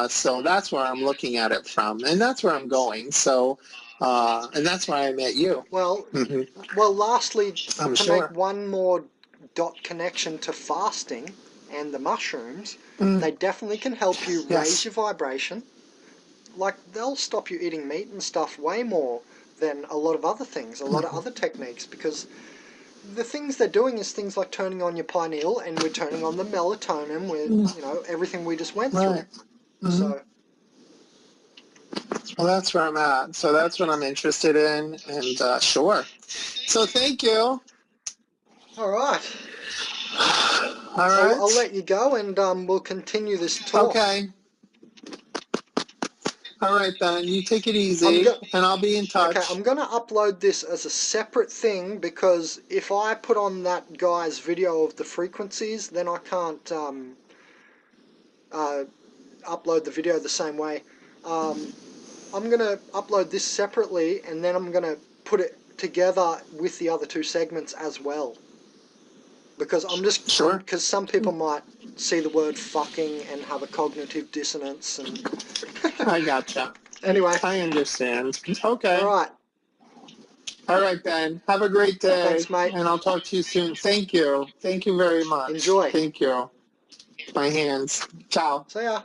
So that's where I'm looking at it from, and that's where I'm going. So, and that's why I met you. Well, Hmm. well. Lastly, I'm to make sure. one more dot connection to fasting and the mushrooms, they definitely can help you raise Yes. your vibration. Like, they'll stop you eating meat and stuff way more than a lot of other things, a lot of other techniques, because the things they're doing is things like turning on your pineal, and we're turning on the melatonin with, you know, everything we just went through. Right. Hmm. So, Well, that's where I'm at. So that's what I'm interested in, and sure. So thank you. all right. All I'll right. let you go, and we'll continue this talk. Okay. All right, then. You take it I'm easy, go- and I'll be in Okay, touch. I'm going to upload this as a separate thing, because if I put on that guy's video of the frequencies, then I can't uh, upload the video the same way. I'm going to upload this separately, and then I'm going to put it together with the other two segments as well. Because Sure. because some people might see the word fucking and have a cognitive dissonance, and I gotcha. anyway, I understand. all Okay. right. All right, Ben. Have a great day, Thanks, mate. and I'll talk to you soon. Thank you. Thank you very much. Enjoy. Thank you. My hands. Ciao. See ya.